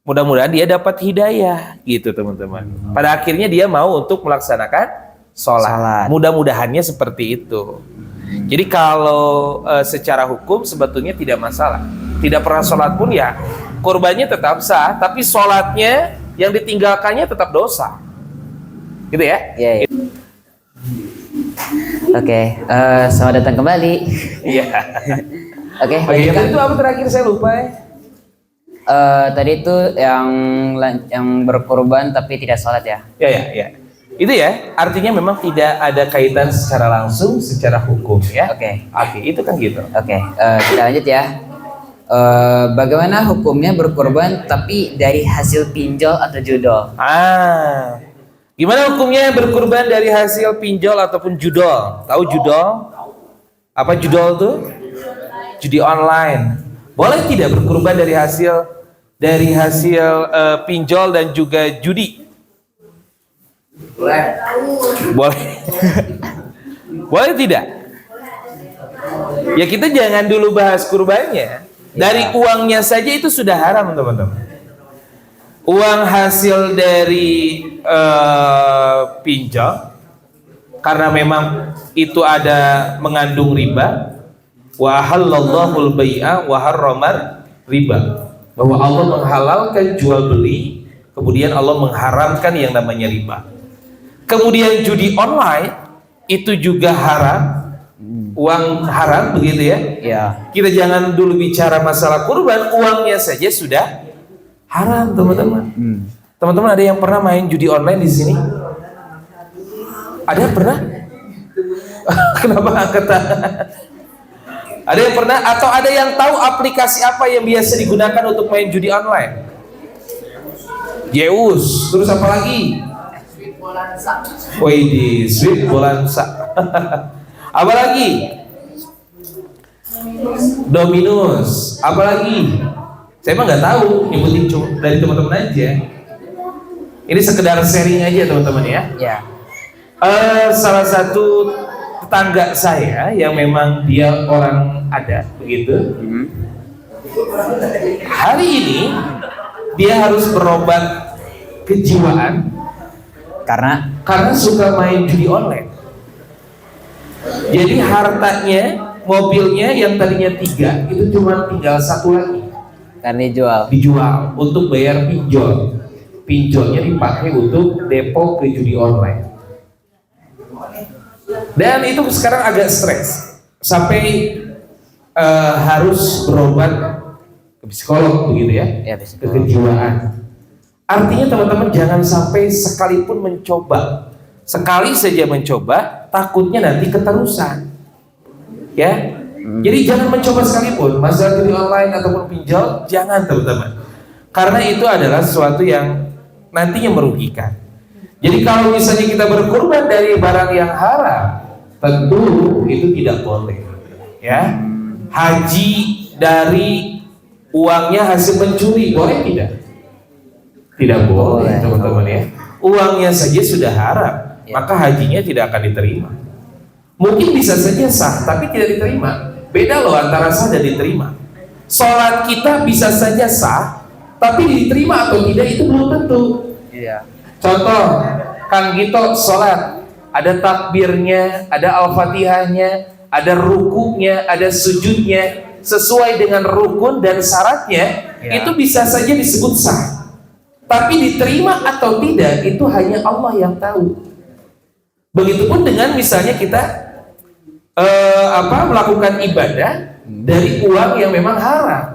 Mudah-mudahan dia dapat hidayah, gitu teman-teman. Pada akhirnya dia mau untuk melaksanakan sholat. Mudah-mudahannya seperti itu. Jadi kalau secara hukum sebetulnya tidak masalah. Tidak pernah sholat pun ya, kurbannya tetap sah, tapi sholatnya yang ditinggalkannya tetap dosa. Gitu ya? Iya. Oke, selamat datang kembali. Iya. Oke. Itu apa terakhir saya lupa ya? Tadi itu yang berkurban tapi tidak sholat ya? Ya. Itu ya, artinya memang tidak ada kaitan secara langsung, secara hukum ya. Oke, itu kan gitu. Oke, kita lanjut ya. Bagaimana hukumnya berkurban tapi dari hasil pinjol atau judol? Gimana hukumnya berkurban dari hasil pinjol ataupun judol? Tahu judol? Apa judol tuh? Judi online. Boleh tidak berkurban dari hasil pinjol dan juga judi? Boleh. Boleh tidak? Ya kita jangan dulu bahas kurbannya. Dari uangnya saja itu sudah haram teman-teman. Uang hasil dari pinjol, karena memang itu ada mengandung riba. Wa halallahu al-bai'a wa harramar riba. Bahwa Allah menghalalkan jual beli, kemudian Allah mengharamkan yang namanya riba. Kemudian judi online itu juga haram, uang haram begitu ya. Ya. Kita jangan dulu bicara masalah kurban, uangnya saja sudah haram teman-teman. Teman-teman ada yang pernah main judi online di sini? Ada pernah? Kenapa angkat tangan? Ada yang pernah atau ada yang tahu aplikasi apa yang biasa digunakan untuk main judi online? Zeus, terus apa lagi? Wih, Sweet Bonanza. Apa lagi? Dominus. Apa lagi? Saya mah nggak tahu, nyebutin dari teman-teman aja. Ini sekedar sharing aja teman-teman ya. Ya. Salah satu tetangga saya yang memang dia orang adat begitu. Hari ini dia harus berobat kejiwaan karena suka main judi online. Jadi hartanya, mobilnya yang tadinya 3 itu cuma tinggal 1 lagi. Kan Dijual untuk bayar pinjol. Pinjolnya dipakai untuk depo ke judi online. Dan itu sekarang agak stres sampai harus berobat ke psikolog begitu ya, ke kejiwaan. Artinya teman-teman jangan sampai sekalipun mencoba, sekali saja mencoba, takutnya nanti keterusan, ya. Jadi jangan mencoba sekalipun, masalah judi online ataupun pinjol, jangan teman-teman, karena itu adalah sesuatu yang nantinya merugikan. Jadi kalau misalnya kita berkorban dari barang yang haram, tentu itu tidak boleh, ya. Haji dari uangnya hasil mencuri, boleh tidak? Tidak boleh, teman-teman ya. Uangnya saja sudah haram, maka hajinya tidak akan diterima. Mungkin bisa saja sah, tapi tidak diterima. Beda loh antara sah dan diterima. Sholat kita bisa saja sah, tapi diterima atau tidak itu belum tentu. Iya. Contoh, Kang Gito sholat, ada takbirnya, ada al-fatihahnya, ada rukunya, ada sujudnya, sesuai dengan rukun dan syaratnya, itu bisa saja disebut sah. Tapi diterima atau tidak itu hanya Allah yang tahu. Begitupun dengan misalnya kita melakukan ibadah dari uang yang memang haram.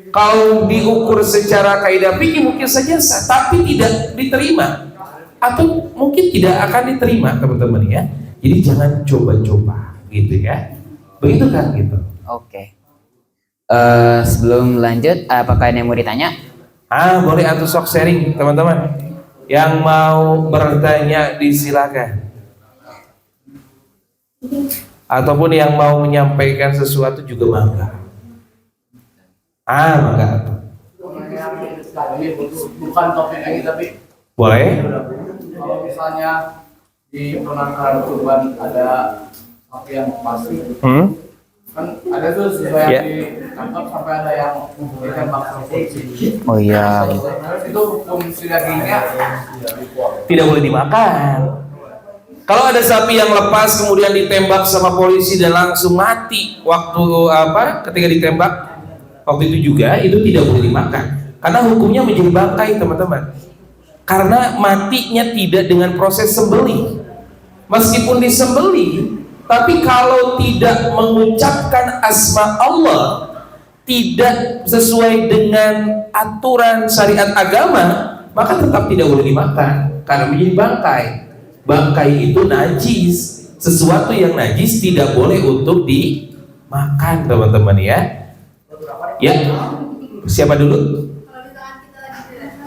Kalau diukur secara kaidah fikih mungkin saja sah, tapi tidak diterima atau mungkin tidak akan diterima teman-teman ya. Jadi jangan coba-coba gitu ya. Begitu kan gitu. Oke. Sebelum lanjut, apakah ada yang mau ditanya? Boleh atau sok sharing teman-teman. Yang mau bertanya disilakan. Ataupun yang mau menyampaikan sesuatu juga mangga. Mangga. Bukan topik lagi tapi boleh. kalau misalnya di penangkaran kurban ada sapi yang pasti, kan ada tuh sesuai yang ditangkap sampai ada yang ditembak sama polisi. Oh iya. Itu fungsi dagingnya Tidak boleh dimakan. Kalau ada sapi yang lepas kemudian ditembak sama polisi dan langsung mati waktu ketika ditembak waktu itu juga, itu tidak boleh dimakan karena hukumnya menjadi bangkai teman-teman, karena matinya tidak dengan proses sembelih. Meskipun disembelih, tapi kalau tidak mengucapkan asma Allah, tidak sesuai dengan aturan syariat agama, maka tetap tidak boleh dimakan karena menjadi bangkai. Bangkai itu najis, sesuatu yang najis tidak boleh untuk dimakan teman-teman ya. Ya, siapa dulu?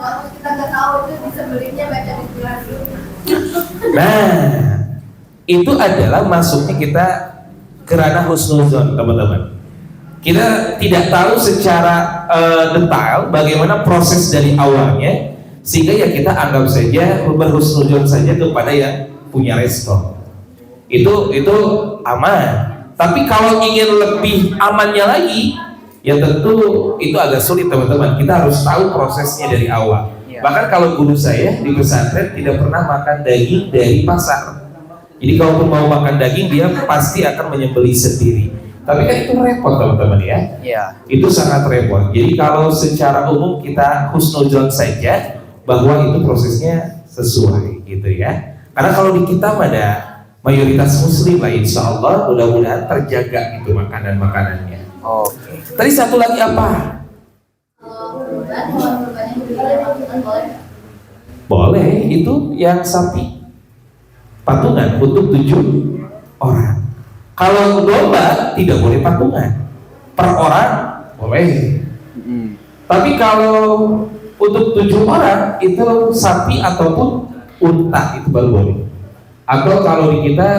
Kalau kita nggak tahu itu disembelihnya baca bismillah dulu. Nah, itu adalah masuknya kita ke ranah husnuzon teman-teman. Kita tidak tahu secara detail bagaimana proses dari awalnya, sehingga ya kita anggap saja berhusnuzon saja kepada yang punya respon. Itu aman. Tapi kalau ingin lebih amannya lagi, ya tentu itu agak sulit teman-teman. Kita harus tahu prosesnya dari awal. Bahkan kalau guru saya di pesantren tidak pernah makan daging dari pasar. Jadi kalau mau makan daging, dia pasti akan menyembelih sendiri. Tapi kan itu repot teman-teman ya. Itu sangat repot. Jadi kalau secara umum kita husnuzon saja bahwa itu prosesnya sesuai gitu ya. Karena kalau di kita ada mayoritas muslim lah, insya Allah mudah-mudahan terjaga itu makanan-makanannya. Tadi satu lagi apa? Boleh, itu yang sapi patungan untuk 7 orang. Kalau domba tidak boleh patungan, per orang boleh. Tapi kalau untuk 7 orang itu sapi ataupun unta itu baru boleh. Atau kalau di kita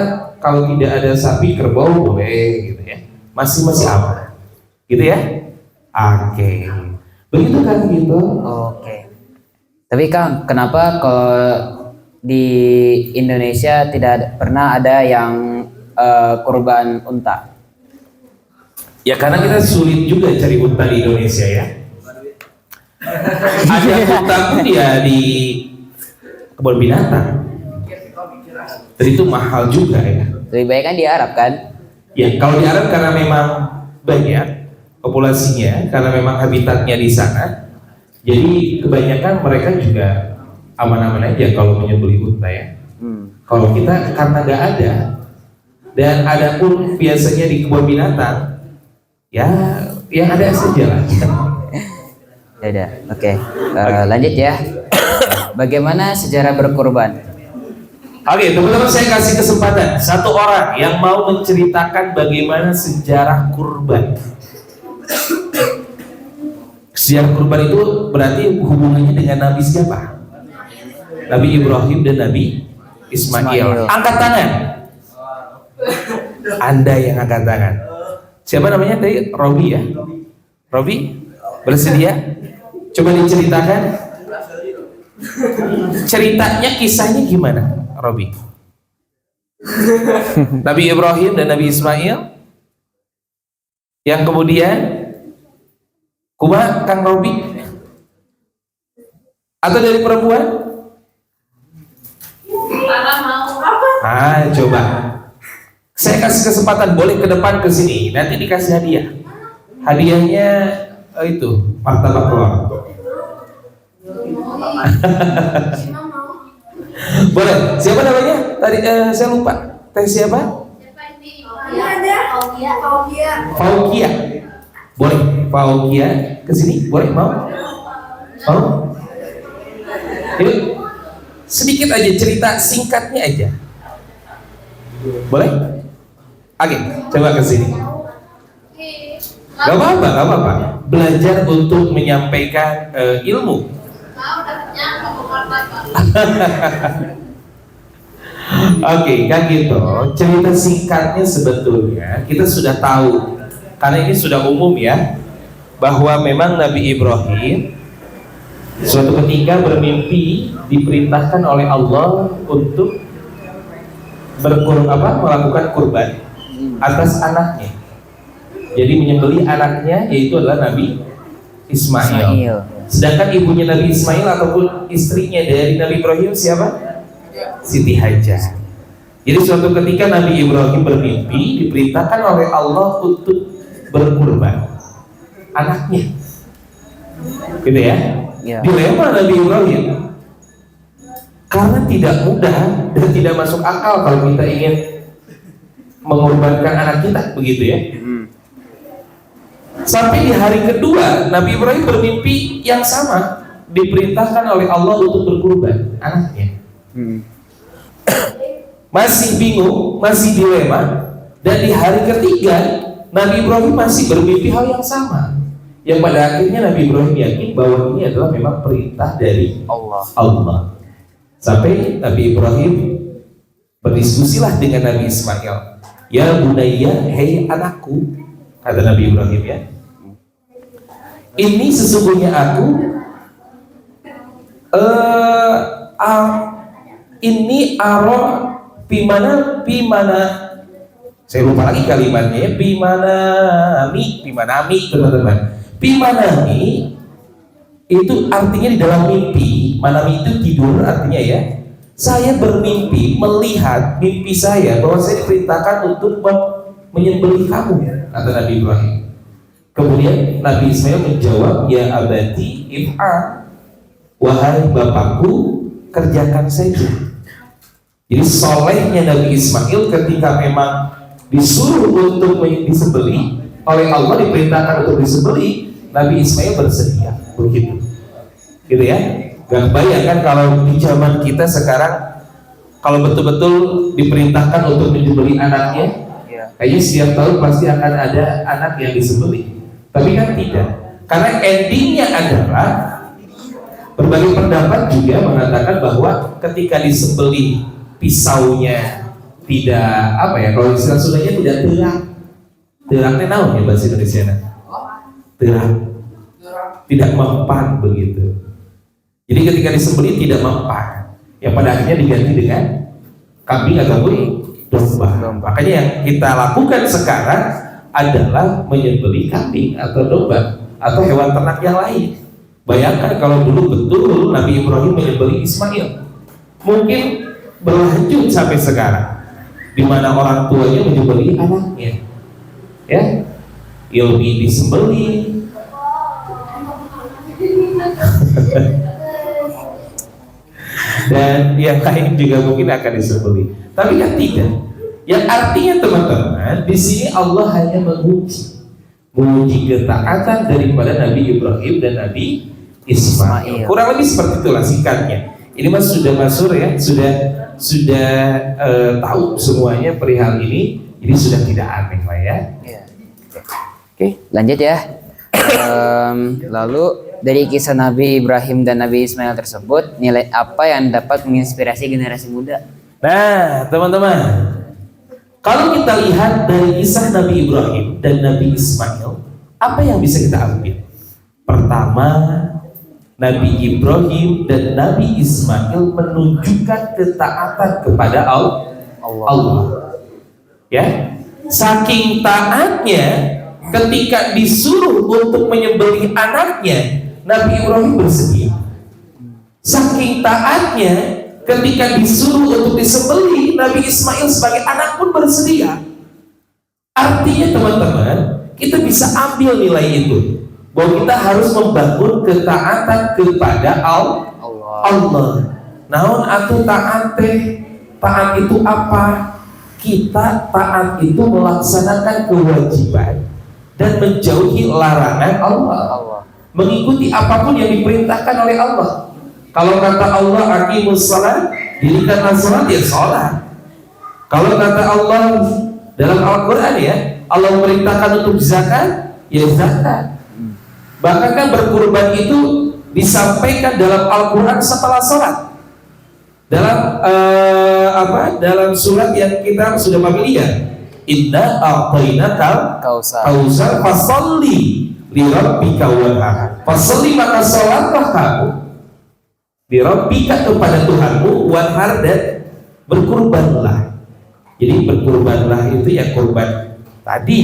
kalau tidak ada sapi kerbau boleh gitu ya. Masih aman. Gitu ya? Oke. Begitu kan gitu. Oke. Tapi Kang, kenapa kalau di Indonesia tidak pernah ada yang kurban unta? Ya karena kita sulit juga cari unta di Indonesia ya. Ada unta pun ya di kebun binatang. Dan itu mahal juga ya. Lebih baik kan di Arab kan? Ya kalau di Arab karena memang banyak populasinya, karena memang habitatnya di sana, jadi kebanyakan mereka juga aman-aman aja kalau menyembelih unta ya. Kalau kita karena nggak ada, dan ada pun biasanya di kebun binatang, ya yang ada saja lah. Ya udah, oke. Lanjut ya. Bagaimana sejarah berkurban? Oke, teman-teman saya kasih kesempatan satu orang yang mau menceritakan bagaimana sejarah kurban. Sejarah kurban itu berarti hubungannya dengan Nabi siapa? Nabi Ibrahim dan Nabi Ismail. Angkat tangan. Anda yang angkat tangan. Siapa namanya tadi? Robi ya? Robi? Bersedia? Coba diceritakan. Ceritanya, kisahnya gimana, Robi? Nabi Ibrahim dan Nabi Ismail. Yang kemudian Kumaha Kang Robi? Atau dari perempuan? Coba. Saya kasih kesempatan, boleh ke depan ke sini. Nanti dikasih hadiah. Hadiahnya itu martabak telur. Boleh. Siapa namanya? Tadi saya lupa. Teh siapa? Faukia. Boleh. Faukia ke sini. Boleh mau? Mau? Yuk. Sedikit aja cerita singkatnya aja. Boleh? Oke, coba ke sini. Gak apa-apa. Belajar untuk menyampaikan ilmu. Oke, kan gitu. Cerita singkatnya sebetulnya kita sudah tahu, karena ini sudah umum ya, bahwa memang Nabi Ibrahim suatu ketika bermimpi diperintahkan oleh Allah untuk melakukan kurban atas anaknya. Jadi menyembelih anaknya, yaitu adalah Nabi Ismail. Sedangkan ibunya Nabi Ismail ataupun istrinya dari Nabi Ibrahim siapa? Siti Hajar. Jadi suatu ketika Nabi Ibrahim bermimpi diperintahkan oleh Allah untuk berkurban anaknya. Gitu ya? Dilema Nabi Ibrahim. Karena tidak mudah dan tidak masuk akal kalau kita ingin mengorbankan anak kita, begitu ya. Sampai di hari kedua Nabi Ibrahim bermimpi yang sama, diperintahkan oleh Allah untuk berkurban anaknya. Masih bingung, masih dilema, dan di hari ketiga Nabi Ibrahim masih bermimpi hal yang sama, yang pada akhirnya Nabi Ibrahim yakin bahwa ini adalah memang perintah dari Allah. Sampai Nabi Ibrahim berdiskusilah dengan Nabi Ismail. Ya bunayya, hei anakku, kata Nabi Ibrahim ya. Ini sesungguhnya aku ini aro pimana saya lupa lagi kalimatnya, pimanami teman-teman. Pimanami itu artinya di dalam mimpi. Manami itu tidur artinya ya. Saya bermimpi melihat mimpi saya bahwa saya diperintahkan untuk menyembelih kamu, kata Nabi Ibrahim. Kemudian Nabi Ismail menjawab, ya abati if'al, wahai bapakku, kerjakan saja. Jadi solehnya Nabi Ismail ketika memang disuruh untuk disembelih oleh Allah, diperintahkan untuk disembelih, Nabi Ismail bersedia, begitu. Gitu ya. Gak bayangkan kalau di zaman kita sekarang, kalau betul-betul diperintahkan untuk menyembelih anaknya, Kayaknya setiap tahun pasti akan ada anak yang disembelih. Tapi kan tidak. Karena endingnya adalah berbagai pendapat juga mengatakan bahwa ketika disembelih pisaunya tidak apa ya, kalau istilah Sundanya tidak terang. Terangnya naon ya bahasa Indonesia? Terang. Tidak mempan begitu. Jadi ketika disembelih tidak mempan. Yang pada akhirnya diganti dengan kambing ataupun domba. Makanya yang kita lakukan sekarang adalah menyembelih kambing atau domba atau hewan ternak yang lain. Bayangkan kalau dulu betul Nabi Ibrahim menyembelih Ismail, mungkin berlanjut sampai sekarang, di mana orang tuanya menyembelih anaknya, ya, Ilmi disembelih, dan yang lain juga mungkin akan disembelih. Tapi kan tidak. Yang artinya teman-teman, di sini Allah hanya menguji ketaatan daripada Nabi Ibrahim dan Nabi Ismail. Kurang lebih seperti itulah singkatnya. Ini mas sudah masuk ya, sudah tahu semuanya perihal ini. Ini sudah tidak aneh lah ya. Oke, lanjut ya. Lalu dari kisah Nabi Ibrahim dan Nabi Ismail tersebut, nilai apa yang dapat menginspirasi generasi muda? Nah, teman-teman, kalau kita lihat dari kisah Nabi Ibrahim dan Nabi Ismail, apa yang bisa kita ambil? Pertama, Nabi Ibrahim dan Nabi Ismail menunjukkan ketaatan kepada Allah. Ya, saking taatnya ketika disuruh untuk menyembelih anaknya, Nabi Ibrahim bersedia. Saking taatnya ketika disuruh untuk disembelih, Nabi Ismail sebagai anak pun bersedia. Artinya teman-teman, kita bisa ambil nilai itu, bahwa kita harus membangun ketaatan kepada Allah. Naon atuh taat teh? Taat itu apa? Kita taat itu melaksanakan kewajiban dan menjauhi larangan Allah. Mengikuti apapun yang diperintahkan oleh Allah. Kalau kata Allah aqimus shalah, dirikanlah salat, ya salat. Kalau kata Allah dalam Al-Qur'an ya, Allah memerintahkan untuk zakat, ya zakat. Bahkan kan berkurban itu disampaikan dalam Al-Qur'an setelah salat. Dalam dalam surat yang kita sudah familiar, inna a'tainakal kautsar fasalli li rabbika wanhar. Fasalli maka salatlah kamu li rabbika kepada Tuhanmu, wanhar dan berkurbanlah. Jadi berkurbanlah itu ya kurban tadi,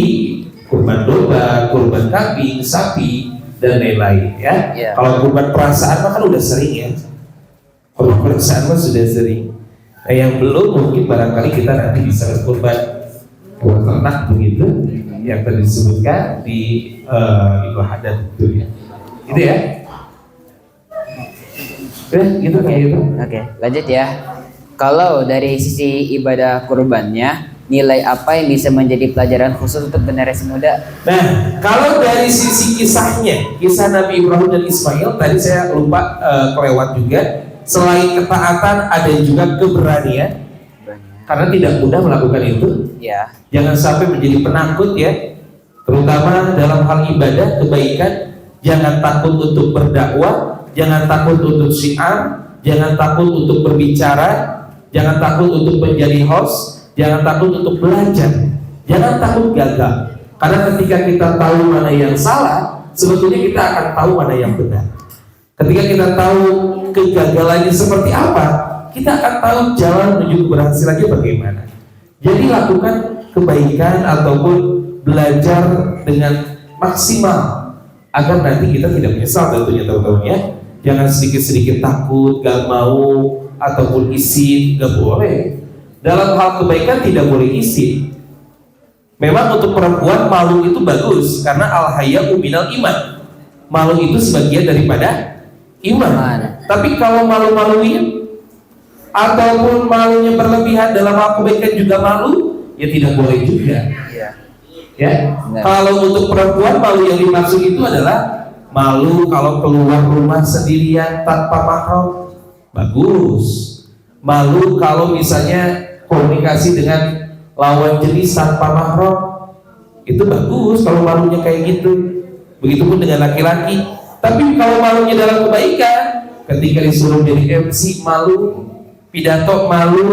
kurban domba, kurban kambing, sapi dan lain-lain ya. Kalau kurban perasaan mah kan udah sering ya. Kalau perasaan mah sudah sering. Nah, yang belum mungkin barangkali kita nanti bisa berkurban buat ternak begitu yang tadi disebutkan di Idul Adha itu ya. Itu ya. Gitu kayak gitu. Oke, lanjut ya. Kalau dari sisi ibadah kurbannya, nilai apa yang bisa menjadi pelajaran khusus untuk generasi muda? Nah, kalau dari sisi kisahnya, kisah Nabi Ibrahim dan Ismail, tadi saya lupa kelewat juga. Selain ketaatan, ada juga keberanian. Karena tidak mudah melakukan itu. Ya. Jangan sampai menjadi penakut ya. Terutama dalam hal ibadah, kebaikan. Jangan takut untuk berdakwah, jangan takut untuk syiar, jangan takut untuk berbicara, jangan takut untuk menjadi host, jangan takut untuk belajar, jangan takut gagal. Karena ketika kita tahu mana yang salah, sebetulnya kita akan tahu mana yang benar. Ketika kita tahu kegagalannya seperti apa, kita akan tahu jalan menuju keberhasilannya bagaimana. Jadi lakukan kebaikan ataupun belajar dengan maksimal agar nanti kita tidak menyesal tentunya teman-teman ya. Jangan sedikit-sedikit takut, gak mau ataupun isi, gak boleh. Dalam hal kebaikan tidak boleh isi. Memang untuk perempuan malu itu bagus karena al-haya'u minal iman. Malu itu sebagian daripada iman. Tapi kalau malu-maluin ataupun malunya berlebihan dalam hal kebaikan juga malu, ya tidak boleh juga. Ya. Kalau untuk perempuan malu yang dimaksud itu adalah malu kalau keluar rumah sendirian tanpa mahram, bagus. Malu kalau misalnya komunikasi dengan lawan jenis tanpa mahram, itu bagus kalau malunya kayak gitu. Begitupun dengan laki-laki. Tapi kalau malunya dalam kebaikan, ketika disuruh jadi MC malu, pidato malu,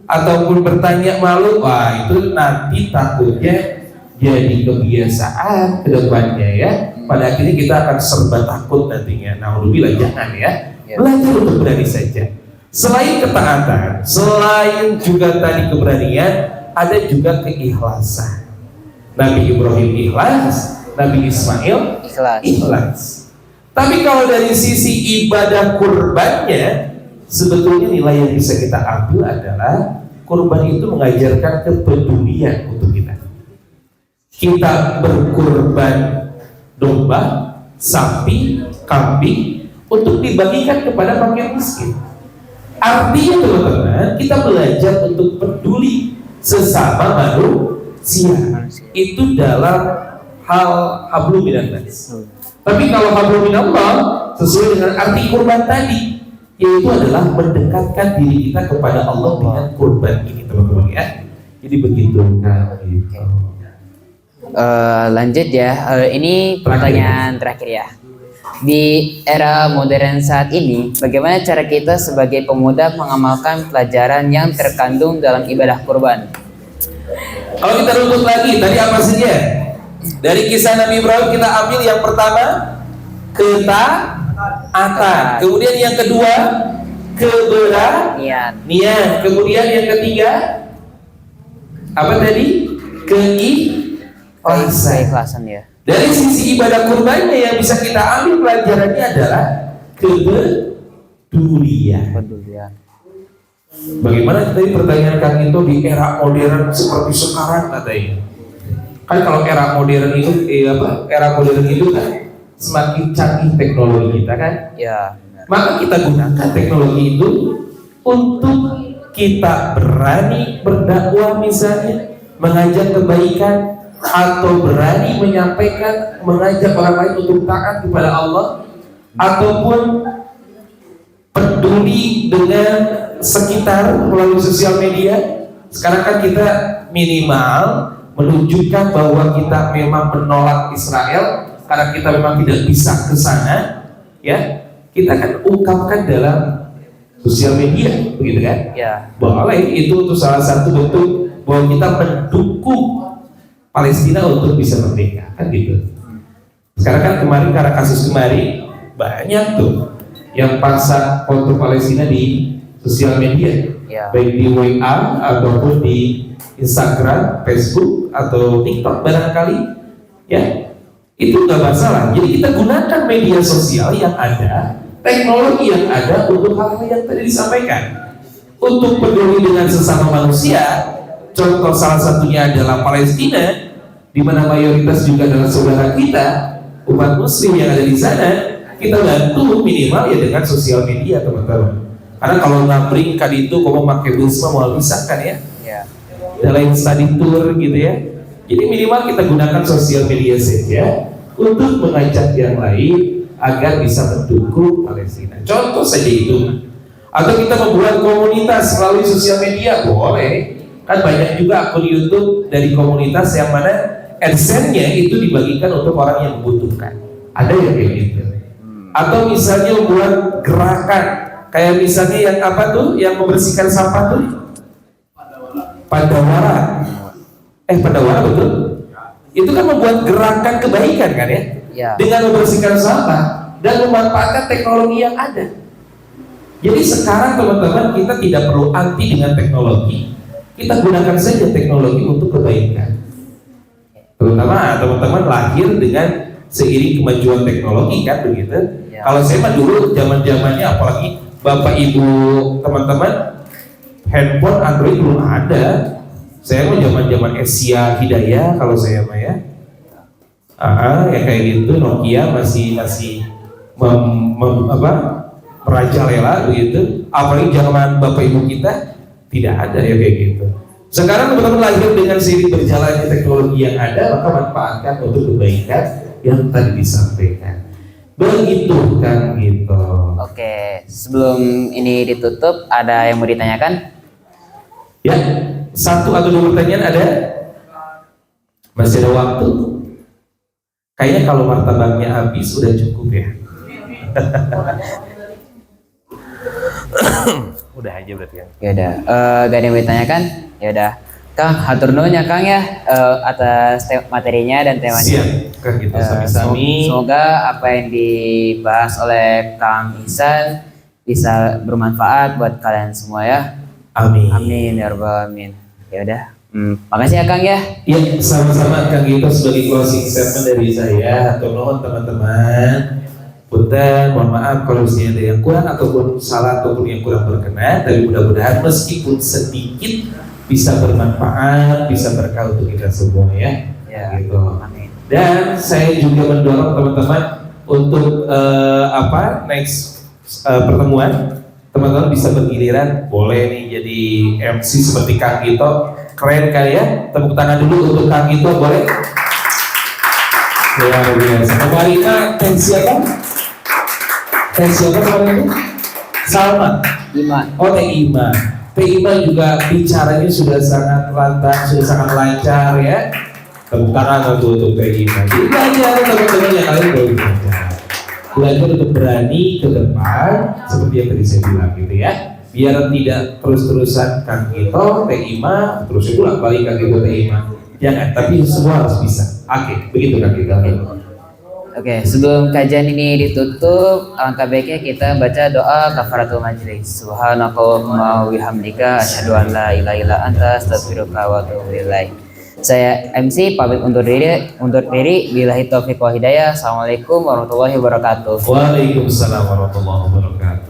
ataupun bertanya malu, wah itu nanti takutnya jadi kebiasaan ke depannya ya. Pada akhirnya kita akan serba takut nantinya. Naudzubillah, jangan ya. Belajar untuk berani saja. Selain ketaatan, selain juga tadi keberanian, ada juga keikhlasan. Nabi Ibrahim ikhlas, Nabi Ismail ikhlas. Tapi kalau dari sisi ibadah kurbannya, sebetulnya nilai yang bisa kita ambil adalah kurban itu mengajarkan kepedulian untuk kita. Kita berkurban domba, sapi, kambing untuk dibagikan kepada fakir miskin. Artinya teman-teman, kita belajar untuk peduli sesama manusia. Itu dalam hal hablum minannas. Tapi kalau hablum minallah sesuai dengan arti kurban tadi, yaitu adalah mendekatkan diri kita kepada Allah dengan kurban ini, teman-teman ya. Jadi begitu kan gitu. Lanjut ya, ini pertanyaan terakhir ya. Di era modern saat ini, bagaimana cara kita sebagai pemuda mengamalkan pelajaran yang terkandung dalam ibadah kurban? Kalau kita runtut lagi, tadi apa saja? Dari kisah Nabi Ibrahim kita ambil yang pertama, ketaatan. Kemudian yang kedua, keberanian. Kemudian yang ketiga, apa tadi? Keikhlasan ya. Dari sisi ibadah kurbannya yang bisa kita ambil pelajarannya adalah kepedulian. Bagaimana tadi pertanyaan Kang itu di era modern seperti sekarang katanya? Kan kalau era modern itu, kan semakin canggih teknologi kita kan? Ya. Maka kita gunakan teknologi itu untuk kita berani berdakwah misalnya, mengajak kebaikan, atau berani menyampaikan, mengajak orang lain untuk taat kepada Allah, ataupun peduli dengan sekitar melalui sosial media. Sekarang kan kita minimal menunjukkan bahwa kita memang menolak Israel karena kita memang tidak bisa ke sana, ya. Kita kan ungkapkan dalam sosial media, begitu kan? Ya. Boleh, itu untuk salah satu bentuk bahwa kita mendukung Palestina untuk bisa merdeka, kan gitu. Sekarang kan kemarin karena kasus kemarin banyak tuh yang paksa foto Palestina di sosial media, baik di WA ataupun di Instagram, Facebook atau TikTok barangkali, ya itu nggak masalah. Jadi kita gunakan media sosial yang ada, teknologi yang ada untuk hal-hal yang tadi disampaikan, untuk peduli dengan sesama manusia. Contoh salah satunya adalah Palestina, di mana mayoritas juga adalah saudara kita, umat muslim yang ada di sana. Kita bantu minimal ya dengan sosial media, teman-teman. Karena kalau ngabring kali itu kamu pakai busma mau bisa kan ya? Dalam study tour gitu ya. Jadi minimal kita gunakan sosial media saja untuk mengajak yang lain agar bisa mendukung Palestina. Contoh saja itu. Atau kita membuat komunitas melalui sosial media, boleh. Kan banyak juga akun YouTube dari komunitas yang mana AdSense-nya itu dibagikan untuk orang yang membutuhkan. Ada yang kayak gitu. Atau misalnya membuat gerakan kayak misalnya yang apa tuh, yang membersihkan sampah tuh, Pandawara. Pandawara betul. Itu kan membuat gerakan kebaikan kan ya? Dengan membersihkan sampah dan memanfaatkan teknologi yang ada. Jadi sekarang teman-teman, kita tidak perlu anti dengan teknologi. Kita gunakan saja teknologi untuk kebaikan. Terutama teman-teman lahir dengan seiring kemajuan teknologi kan begitu. Kalau saya mah dulu zaman-zamannya, apalagi Bapak Ibu teman-teman, handphone Android belum ada. Saya mah zaman-zaman Asia Hidayah kalau saya mah ya. Ya kayak gitu, Nokia masih merajalela begitu. Apalagi zaman Bapak Ibu kita tidak ada ya kayak gitu. Sekarang teman-teman lahir dengan seiring berjalannya teknologi yang ada, maka manfaatkan untuk kebaikan yang tadi disampaikan. Begitu kan gitu. Oke, sebelum ini ditutup ada yang mau ditanyakan? Ya, Satu atau dua pertanyaan ada? Masih ada waktu? Kayaknya kalau martabaknya habis udah cukup ya. Udah aja berarti kan. Ya udah, gak ada yang mau ditanyakan? Ya udah, Kang, hatur nuhun ya Kang ya atas materinya dan temanya. Siap, kan gitu sami-sami. Semoga apa yang dibahas oleh Kang Ihsan bisa bermanfaat buat kalian semua ya. Amin. Amin ya rabbal alamin. Ya udah, makasih ya Kang ya. Ya, sama-sama Kang Gito sebagai closing statement dari saya. Hatur nuhun teman-teman. Punten, mohon maaf kalau misalnya ada yang kurang ataupun salah ataupun yang kurang berkenan. Tapi mudah-mudahan meskipun sedikit bisa bermanfaat, bisa berkah untuk kita semua ya. Ya, Gitu. amin. Dan saya juga mendorong teman-teman untuk next pertemuan teman-teman bisa bergiliran, boleh nih jadi MC seperti Kang Gito. Keren kali ya, tepuk tangan dulu untuk Kang Gito, boleh? Luar biasa. Kemarin teh siapa? Teh siapa kemarin itu? Salma. Iman. Oh, Teh Ima. Teh Ima juga bicaranya sudah sangat lantang, sudah sangat lancar ya. Tepuk tangan untuk Teh Ima. Jadi belajar teman-teman yang kalian boleh belajar untuk berani ke depan seperti yang tadi saya bilang gitu ya. Biar tidak terus-terusan Kang Gito, Teh Ima, terus pulang balik Kang Gito, Teh Ima. Jangan, tapi semua harus bisa. Oke, begitu Kang Gito. Oke, sebelum kajian ini ditutup, alangkah baiknya kita baca doa kafaratul majlis. Subhanakallahumma wa bihamdika asyhadu an la ilaha illa anta astaghfiruka wa atubu ilaik. Saya MC pamit undur diri. Billahi taufiq wal hidayah. Assalamualaikum warahmatullahi wabarakatuh. Waalaikumsalam warahmatullahi wabarakatuh.